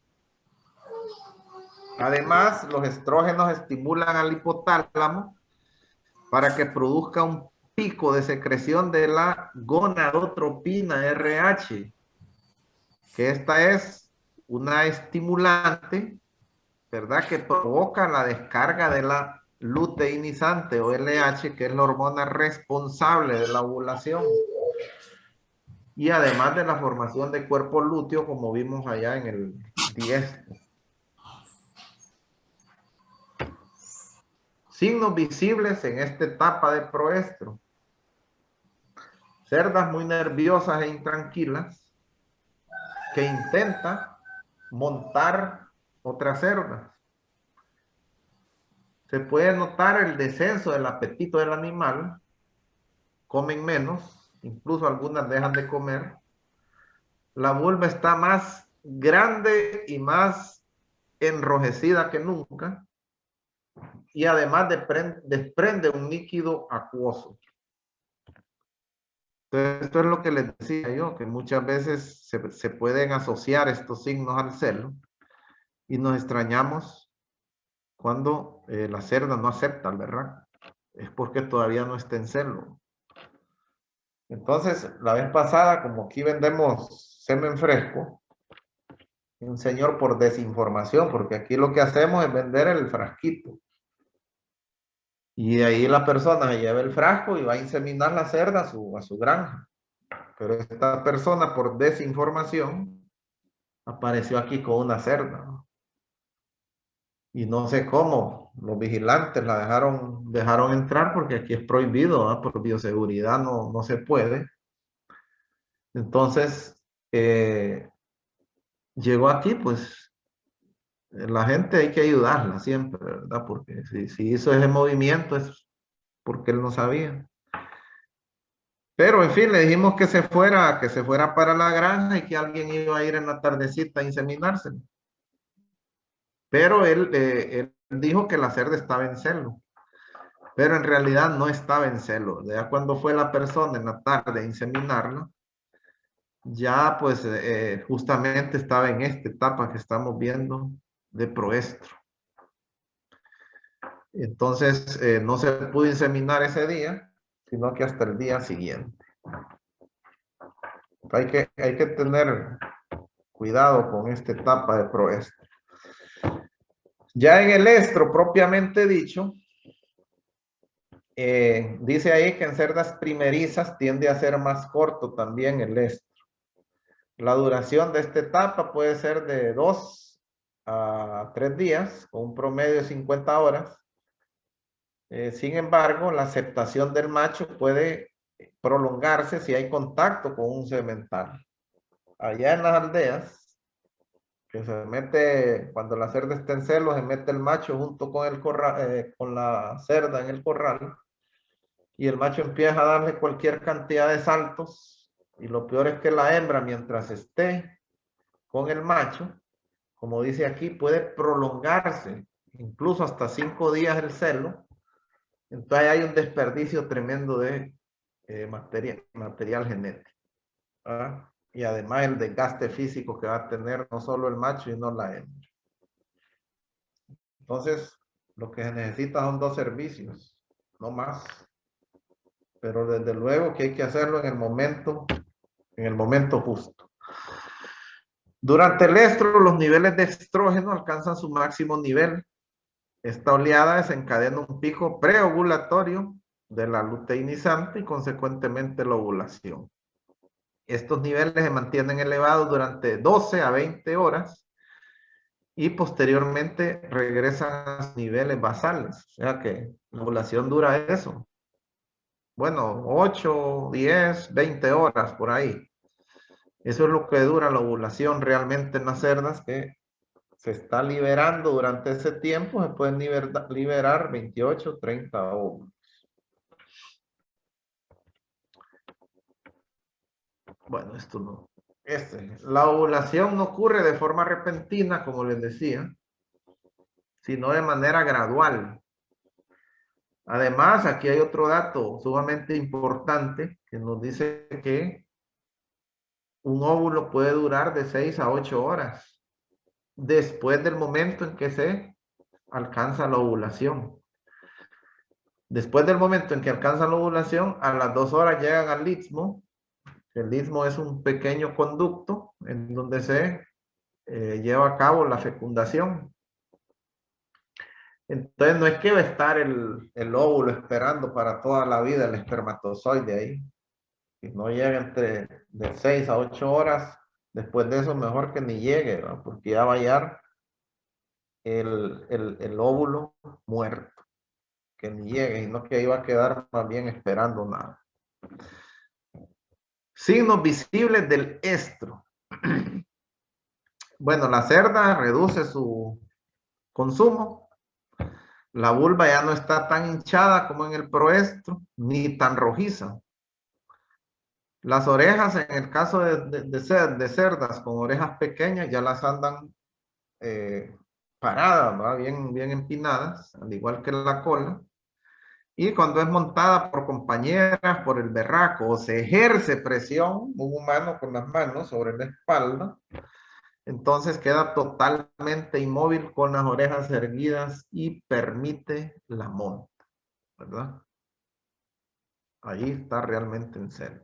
Además, los estrógenos estimulan al hipotálamo para que produzca un pico de secreción de la gonadotropina RH, que esta es una estimulante, ¿verdad?, que provoca la descarga de la luteinizante o LH, que es la hormona responsable de la ovulación. Y además de la formación de cuerpo lúteo, como vimos allá en el 10. Signos visibles en esta etapa de proestro. Cerdas muy nerviosas e intranquilas que intentan montar otras cerdas. Se puede notar el descenso del apetito del animal. Comen menos, incluso algunas dejan de comer. La vulva está más grande y más enrojecida que nunca. Y además desprende un líquido acuoso. Entonces, esto es lo que les decía yo, que muchas veces se pueden asociar estos signos al celo y nos extrañamos cuando la cerda no acepta, ¿verdad? Es porque todavía no está en celo. Entonces, la vez pasada, como aquí vendemos semen fresco, un señor por desinformación, porque aquí lo que hacemos es vender el frasquito. Y de ahí la persona se lleva el frasco y va a inseminar la cerda a su granja. Pero esta persona, por desinformación, apareció aquí con una cerda. Y no sé cómo los vigilantes la dejaron entrar, porque aquí es prohibido, ¿no? Por bioseguridad no se puede. Entonces, llegó aquí, pues la gente hay que ayudarla siempre, ¿verdad? Porque si hizo ese movimiento es porque él no sabía. Pero en fin, le dijimos que se fuera para la granja y que alguien iba a ir en la tardecita a inseminarse. Pero él dijo que la cerda estaba en celo. Pero en realidad no estaba en celo. Ya cuando fue la persona en la tarde a inseminarla, ya pues justamente estaba en esta etapa que estamos viendo de proestro. Entonces no se pudo inseminar ese día, sino que hasta el día siguiente. Hay que tener cuidado con esta etapa de proestro. Ya en el estro propiamente dicho, dice ahí que en cerdas primerizas tiende a ser más corto también el estro. La duración de esta etapa puede ser de 2 a 3 días, con un promedio de 50 horas. Sin embargo, la aceptación del macho puede prolongarse si hay contacto con un semental. Allá en las aldeas, que se mete, cuando la cerda está en celo, se mete el macho junto con el corral, con la cerda en el corral, y el macho empieza a darle cualquier cantidad de saltos, y lo peor es que la hembra, mientras esté con el macho, como dice aquí, puede prolongarse incluso hasta 5 días el celo. Entonces hay un desperdicio tremendo de material genético, ¿verdad? Y además el desgaste físico que va a tener no solo el macho y no la hembra. Entonces, lo que se necesita son 2 servicios, no más. Pero desde luego que hay que hacerlo en el momento justo. Durante el estro, los niveles de estrógeno alcanzan su máximo nivel. Esta oleada desencadena un pico preovulatorio de la luteinizante y consecuentemente la ovulación. Estos niveles se mantienen elevados durante 12 a 20 horas y posteriormente regresan a sus niveles basales. O sea que la ovulación dura eso. Bueno, 8, 10, 20 horas por ahí. Eso es lo que dura la ovulación realmente en las cerdas, que se está liberando durante ese tiempo. Se pueden liberar 28, 30 óvulos. Bueno, esto no. La ovulación no ocurre de forma repentina, como les decía, sino de manera gradual. Además, aquí hay otro dato sumamente importante que nos dice que un óvulo puede durar de 6 a 8 horas después del momento en que se alcanza la ovulación. Después del momento en que alcanza la ovulación, a las 2 horas llegan al istmo. El istmo es un pequeño conducto en donde se lleva a cabo la fecundación. Entonces no es que va a estar el óvulo esperando para toda la vida el espermatozoide ahí. Si no llega entre de 6 a 8 horas, después de eso mejor que ni llegue, ¿no? Porque ya va a hallar el óvulo muerto, que ni llegue, y no que iba a quedar más bien esperando nada. Signos visibles del estro. Bueno, la cerda reduce su consumo. La vulva ya no está tan hinchada como en el proestro, ni tan rojiza. Las orejas, en el caso de cerdas con orejas pequeñas, ya las andan paradas, ¿va? Bien empinadas, al igual que la cola. Y cuando es montada por compañeras, por el berraco, o se ejerce presión, un humano con las manos sobre la espalda, entonces queda totalmente inmóvil con las orejas erguidas y permite la monta, ¿verdad? Ahí está realmente en celo.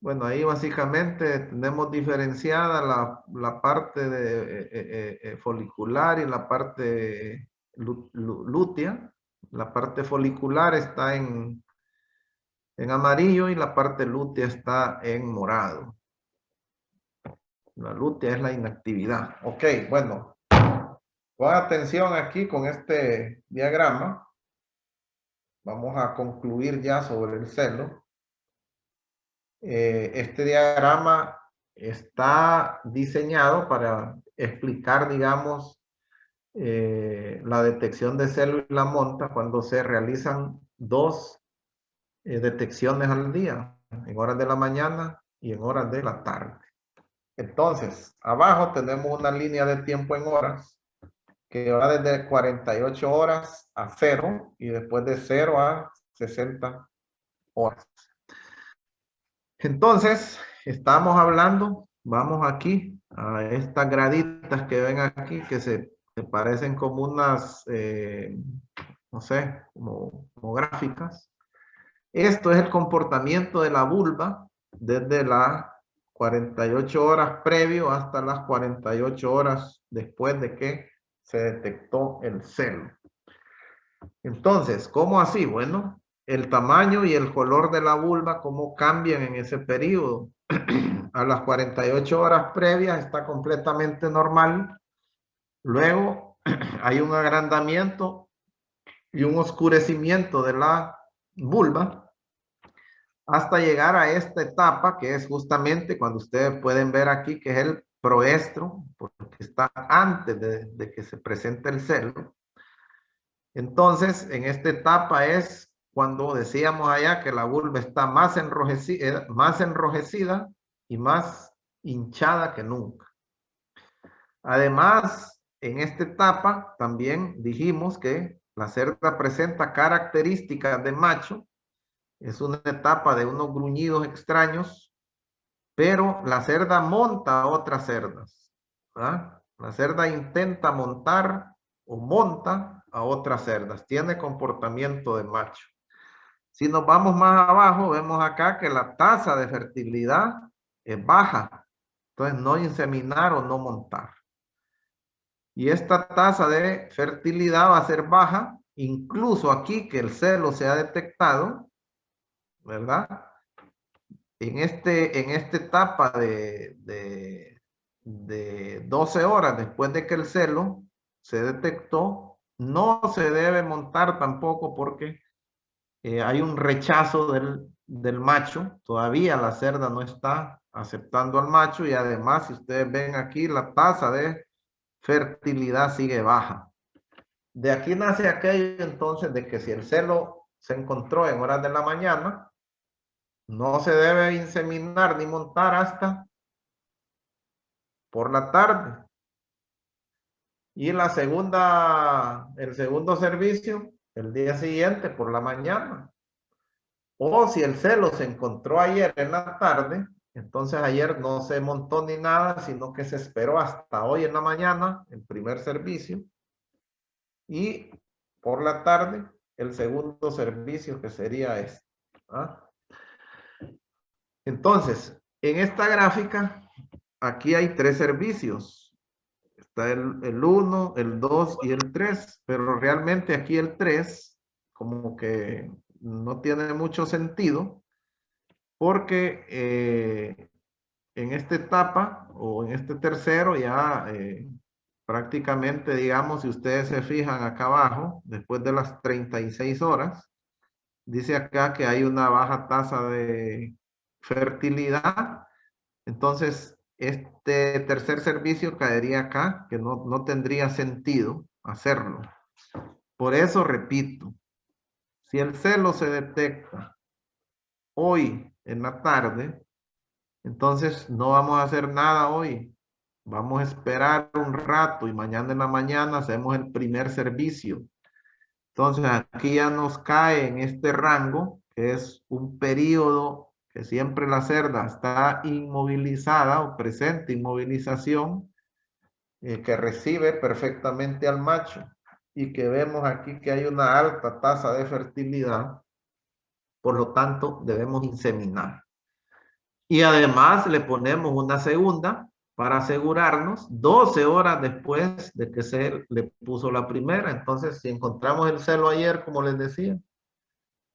Bueno, ahí básicamente tenemos diferenciada la parte de folicular y la parte lútea. La parte folicular está en amarillo y la parte lútea está en morado. La lútea es la inactividad. Ok, bueno. Pon atención aquí con este diagrama. Vamos a concluir ya sobre el celo. Este diagrama está diseñado para explicar, digamos, la detección de celo y la monta cuando se realizan 2 detecciones al día, en horas de la mañana y en horas de la tarde. Entonces, abajo tenemos una línea de tiempo en horas que va desde 48 horas a 0 y después de 0 a 60 horas. Entonces, estamos hablando, vamos aquí a estas graditas que ven aquí, que se parecen como unas, no sé, como gráficas. Esto es el comportamiento de la vulva desde las 48 horas previo hasta las 48 horas después de que se detectó el celo. Entonces, ¿cómo así? Bueno, el tamaño y el color de la vulva, cómo cambian en ese periodo. A las 48 horas previas está completamente normal. Luego hay un agrandamiento y un oscurecimiento de la vulva hasta llegar a esta etapa que es justamente cuando ustedes pueden ver aquí que es el proestro, porque está antes de que se presente el celo. Entonces, en esta etapa es cuando decíamos allá que la vulva está más enrojecida y más hinchada que nunca. Además, en esta etapa también dijimos que la cerda presenta características de macho. Es una etapa de unos gruñidos extraños, pero la cerda monta a otras cerdas, ¿verdad? La cerda intenta montar o monta a otras cerdas. Tiene comportamiento de macho. Si nos vamos más abajo, vemos acá que la tasa de fertilidad es baja. Entonces, no inseminar o no montar. Y esta tasa de fertilidad va a ser baja, incluso aquí que el celo se ha detectado, ¿verdad? En esta etapa de 12 horas después de que el celo se detectó, no se debe montar tampoco porque hay un rechazo del macho. Todavía la cerda no está aceptando al macho y además, si ustedes ven aquí, la tasa de fertilidad sigue baja. De aquí nace aquello entonces de que si el celo se encontró en horas de la mañana, no se debe inseminar ni montar hasta por la tarde. Y el segundo servicio, el día siguiente por la mañana. O si el celo se encontró ayer en la tarde, entonces ayer no se montó ni nada, sino que se esperó hasta hoy en la mañana, el primer servicio. Y por la tarde, el segundo servicio, que sería este. ¿Ah? Entonces, en esta gráfica, aquí hay 3 servicios. Está el 1, el 2 y el 3, pero realmente aquí el 3 como que no tiene mucho sentido, porque en esta etapa o en este tercero ya prácticamente, digamos, si ustedes se fijan acá abajo, después de las 36 horas, dice acá que hay una baja tasa de fertilidad. Entonces, este tercer servicio caería acá, que no tendría sentido hacerlo. Por eso repito, si el celo se detecta hoy en la tarde, entonces no vamos a hacer nada hoy. Vamos a esperar un rato y mañana en la mañana hacemos el primer servicio. Entonces aquí ya nos cae en este rango, que es un periodo que siempre la cerda está inmovilizada o presente inmovilización, que recibe perfectamente al macho y que vemos aquí que hay una alta tasa de fertilidad, por lo tanto debemos inseminar. Y además le ponemos una segunda para asegurarnos 12 horas después de que se le puso la primera. Entonces, si encontramos el celo ayer, como les decía,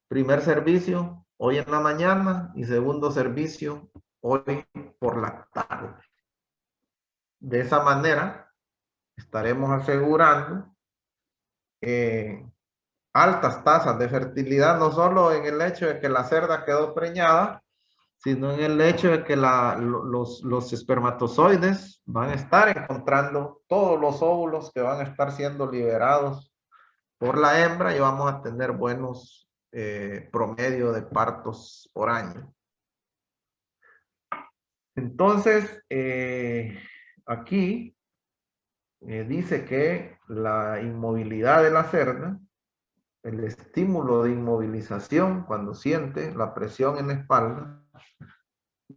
primer servicio hoy en la mañana y segundo servicio hoy por la tarde. De esa manera estaremos asegurando altas tasas de fertilidad, no solo en el hecho de que la cerda quedó preñada, sino en el hecho de que los espermatozoides van a estar encontrando todos los óvulos que van a estar siendo liberados por la hembra y vamos a tener buenos promedio de partos por año. Entonces, aquí dice que la inmovilidad de la cerda, el estímulo de inmovilización cuando siente la presión en la espalda,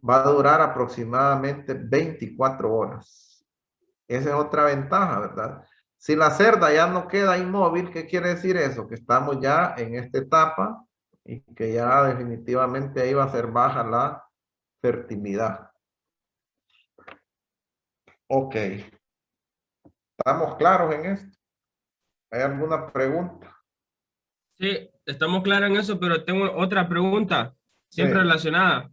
va a durar aproximadamente 24 horas. Esa es otra ventaja, ¿verdad? Si la cerda ya no queda inmóvil, ¿qué quiere decir eso? Que estamos ya en esta etapa y que ya definitivamente ahí va a ser baja la fertilidad. Ok. ¿Estamos claros en esto? ¿Hay alguna pregunta? Sí, estamos claros en eso, pero tengo otra pregunta, siempre Sí. relacionada.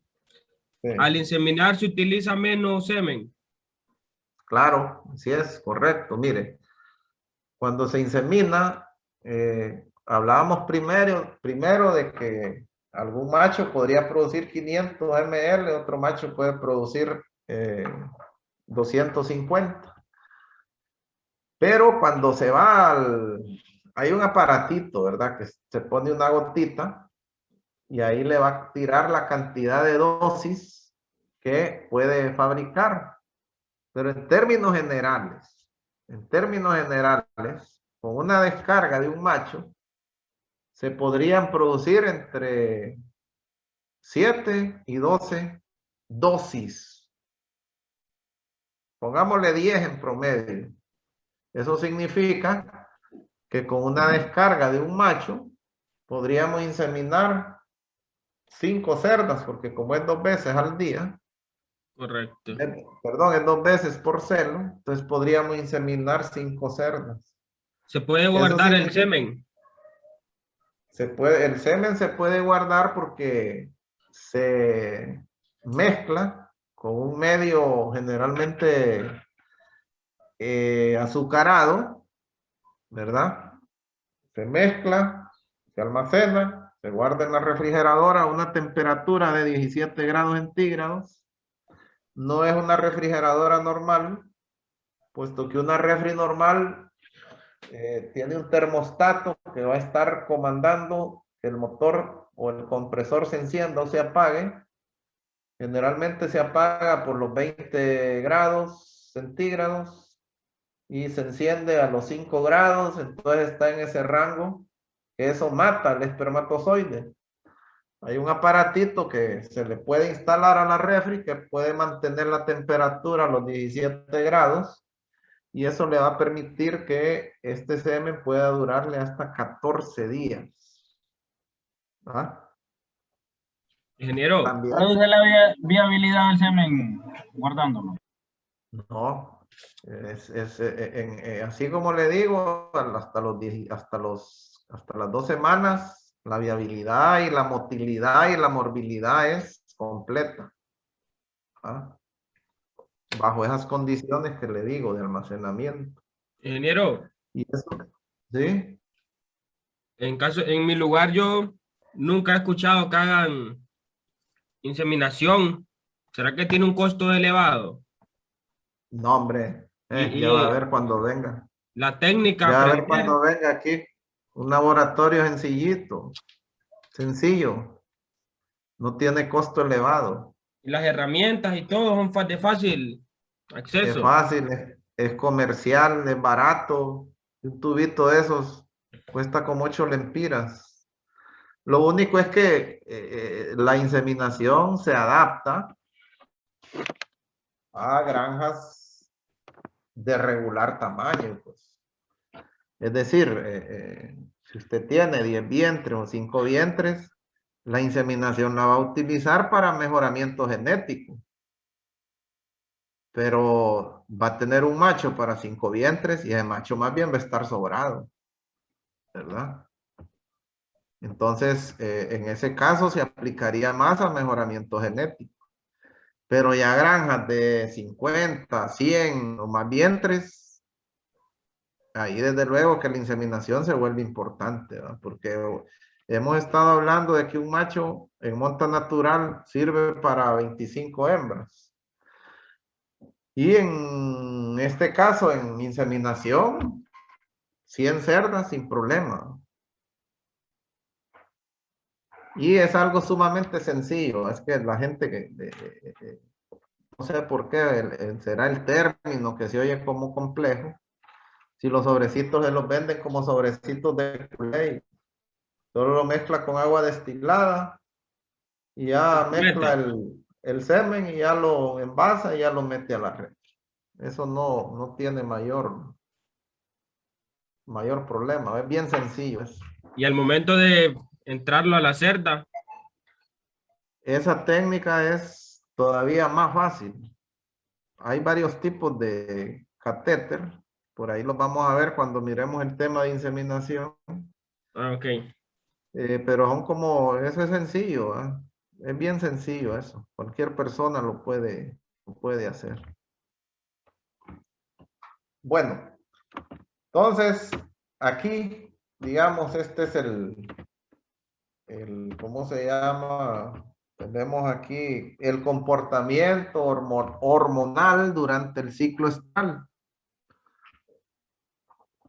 Sí. Al inseminar se utiliza menos semen. Claro, sí es correcto. Mire, cuando se insemina, hablábamos primero de que algún macho podría producir 500 ml, otro macho puede producir 250. Pero cuando se va hay un aparatito, ¿verdad? Que se pone una gotita y ahí le va a tirar la cantidad de dosis que puede fabricar. Pero en términos generales, con una descarga de un macho, se podrían producir entre 7 y 12 dosis. Pongámosle 10 en promedio. Eso significa que con una descarga de un macho podríamos inseminar 5 cerdas, porque como es 2 veces al día, Correcto. perdón, es 2 veces por celo, entonces podríamos inseminar 5 cerdas. ¿Se puede Eso guardar el significa- semen? el semen se puede guardar porque se mezcla con un medio generalmente azucarado, ¿verdad? Se mezcla, se almacena, se guarda en la refrigeradora a una temperatura de 17 grados centígrados. No es una refrigeradora normal, puesto que una refri normal tiene un termostato que va a estar comandando que el motor o el compresor se encienda o se apague. Generalmente se apaga por los 20 grados centígrados y se enciende a los 5 grados, entonces está en ese rango, que eso mata al espermatozoide. Hay un aparatito que se le puede instalar a la refri que puede mantener la temperatura a los 17 grados y eso le va a permitir que este semen pueda durarle hasta 14 días. ¿Ah? Ingeniero, También, ¿Reduce la viabilidad del semen guardándolo? no, así como le digo, hasta las 2 semanas, la viabilidad y la motilidad y la morbilidad es completa. ¿Ah? Bajo esas condiciones que le digo de almacenamiento. ingeniero, Y eso, ¿sí? en mi lugar yo nunca he escuchado que hagan inseminación. ¿Será que tiene un costo elevado? No, hombre, Y ya va a ver cuando venga. la técnica, Ya va a ver aprender, cuando venga aquí. Un laboratorio sencillito, sencillo. No tiene costo elevado. y las herramientas y todo son de fácil Es acceso. fácil, es comercial, es barato. Un tubito de esos cuesta como 8 lempiras. Lo único es que la inseminación se adapta a granjas de regular tamaño, pues. Es decir, si usted tiene 10 vientres o 5 vientres, la inseminación la va a utilizar para mejoramiento genético. Pero va a tener un macho para 5 vientres y el macho más bien va a estar sobrado, ¿verdad? Entonces, en ese caso se aplicaría más al mejoramiento genético. Pero ya granjas de 50, 100 o más vientres, ahí desde luego que la inseminación se vuelve importante, ¿verdad? Porque hemos estado hablando de que un macho en monta natural sirve para 25 hembras. Y en este caso, en inseminación, 100 cerdas sin problema. Y es algo sumamente sencillo. Es que la gente que no sé por qué será el término que se oye como complejo. Si los sobrecitos se los venden como sobrecitos de Kool-Aid, solo lo mezcla con agua destilada y ya mezcla el semen y ya lo envasa y ya lo mete a la red. Eso no tiene mayor problema, es bien sencillo eso. Y al momento de entrarlo a la cerda, Esa técnica es todavía más fácil. Hay varios tipos de catéter, por ahí los vamos a ver cuando miremos el tema de inseminación. ok. Pero son como, eso es sencillo, ¿eh? Es bien sencillo eso. Cualquier persona lo puede hacer. Bueno, entonces aquí, digamos, este es ¿cómo se llama? Tenemos aquí el comportamiento hormonal durante el ciclo estral.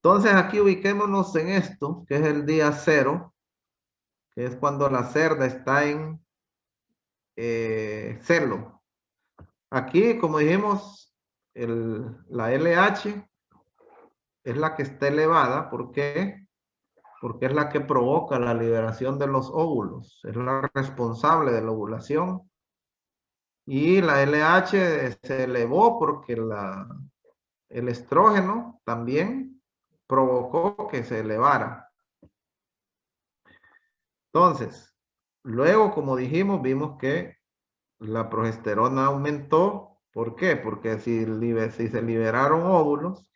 Entonces aquí ubiquémonos en esto, que es el día 0, que es cuando la cerda está en celo. Aquí, como dijimos, la LH es la que está elevada. ¿Por qué? Porque es la que provoca la liberación de los óvulos. Es la responsable de la ovulación. Y la LH se elevó porque el estrógeno también provocó que se elevara. Entonces, luego, como dijimos, vimos que la progesterona aumentó. ¿Por qué? Porque si se liberaron óvulos,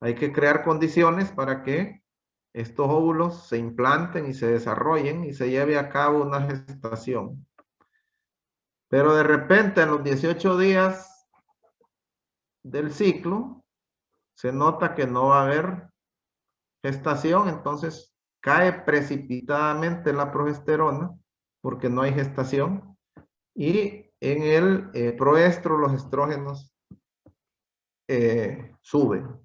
hay que crear condiciones para que estos óvulos se implanten y se desarrollen y se lleve a cabo una gestación. Pero de repente, en los 18 días del ciclo, se nota que no va a haber gestación, entonces cae precipitadamente la progesterona porque no hay gestación, y en el proestro los estrógenos suben.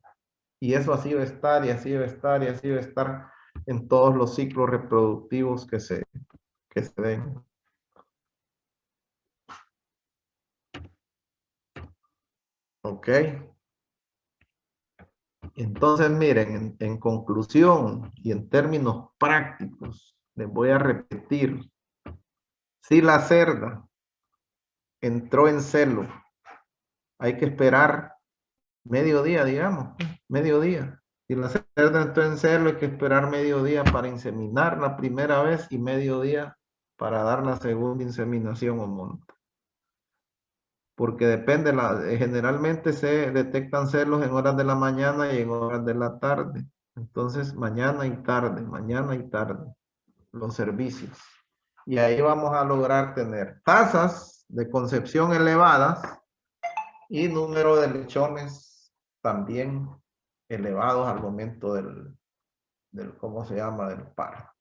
Y eso así va a estar, y así va a estar, y así va a estar en todos los ciclos reproductivos que se den. Ok. Entonces, miren, en conclusión y en términos prácticos, les voy a repetir. Si la cerda entró en celo, hay que esperar mediodía, digamos, mediodía. Si la cerda entró en celo, hay que esperar mediodía para inseminar la primera vez y mediodía para dar la segunda inseminación o monta. Porque depende, generalmente se detectan celos en horas de la mañana y en horas de la tarde. Entonces, mañana y tarde, los servicios. Y ahí vamos a lograr tener tasas de concepción elevadas y número de lechones también elevados al momento del ¿cómo se llama? Del parto.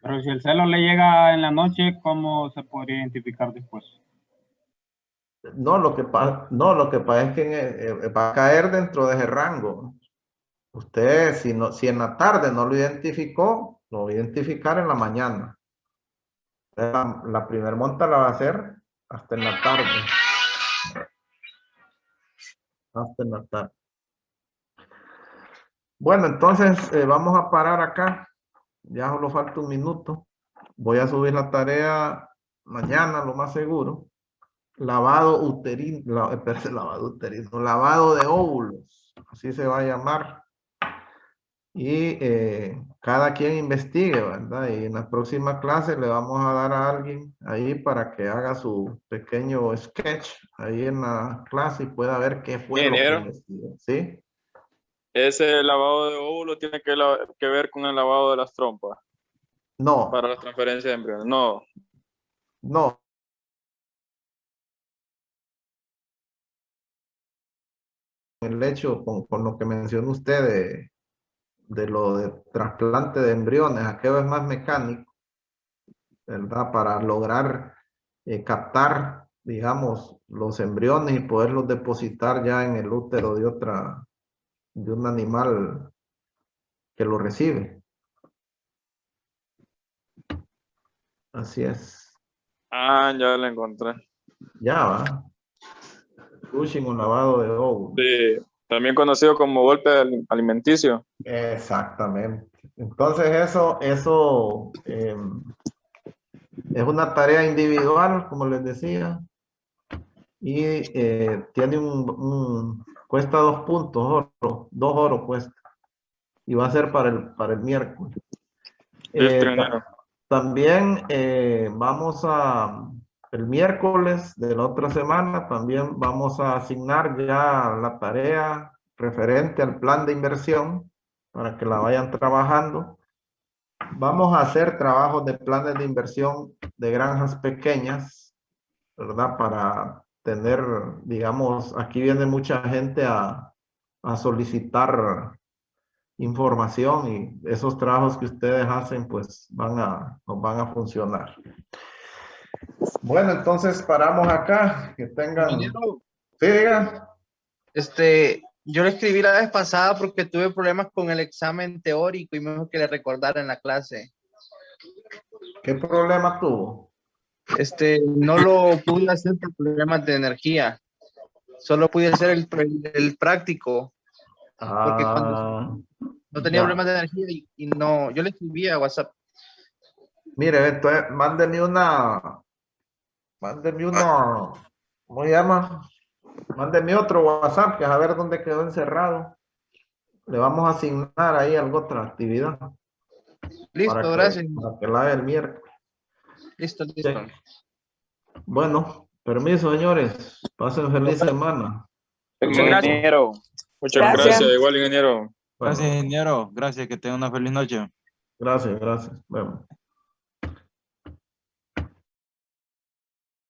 Pero si el celo le llega en la noche, ¿cómo se podría identificar después? No, lo que pasa es que va a caer dentro de ese rango. Usted, si en la tarde no lo identificó, lo va a identificar en la mañana. La primer monta la va a hacer hasta en la tarde. Hasta en la tarde. Bueno, entonces vamos a parar acá. Ya solo falta un minuto. Voy a subir la tarea mañana, lo más seguro. Lavado uterino, lavado de óvulos, así se va a llamar. Y cada quien investigue, ¿verdad? Y en la próxima clase le vamos a dar a alguien ahí para que haga su pequeño sketch ahí en la clase y pueda ver qué fue lo que investigó, ¿sí? Ese lavado de óvulos tiene que ver con el lavado de las trompas No, para la transferencia de embriones. No. no. El hecho con lo que mencionó usted de lo de trasplante de embriones, aquello es más mecánico, ¿verdad? Para lograr captar, digamos, los embriones y poderlos depositar ya en el útero de un animal que lo recibe. Así es. Ah, ya lo encontré. Ya va. Cushing o lavado de óvulos. Sí, también conocido como golpe alimenticio. Exactamente. Entonces eso es una tarea individual, como les decía, y tiene cuesta 2 puntos, 2 oros cuesta, y va a ser para el miércoles. También el miércoles de la otra semana, también vamos a asignar ya la tarea referente al plan de inversión para que la vayan trabajando. Vamos a hacer trabajos de planes de inversión de granjas pequeñas, ¿verdad? Para tener, digamos, aquí viene mucha gente a solicitar información y esos trabajos que ustedes hacen pues nos van a funcionar. Bueno, entonces paramos acá, que tengan... Sí, diga. Yo le escribí la vez pasada porque tuve problemas con el examen teórico y me dijo que le recordara en la clase. ¿Qué problema tuvo? No lo pude hacer por problemas de energía. Solo pude hacer el práctico. Porque cuando no tenía ya. problemas de energía y no, yo le escribí a WhatsApp. Mire, entonces, mándeme una, ¿cómo se llama? Mándeme otro WhatsApp, que a ver dónde quedó encerrado. Le vamos a asignar ahí alguna otra actividad. Listo, gracias. Para que la haga el miércoles. Listo. Sí. Bueno, permiso, señores. Pasen feliz semana. Muchas gracias. Muchas gracias. Igual, ingeniero. Gracias, ingeniero. Gracias, que tenga una feliz noche. Gracias. Bueno.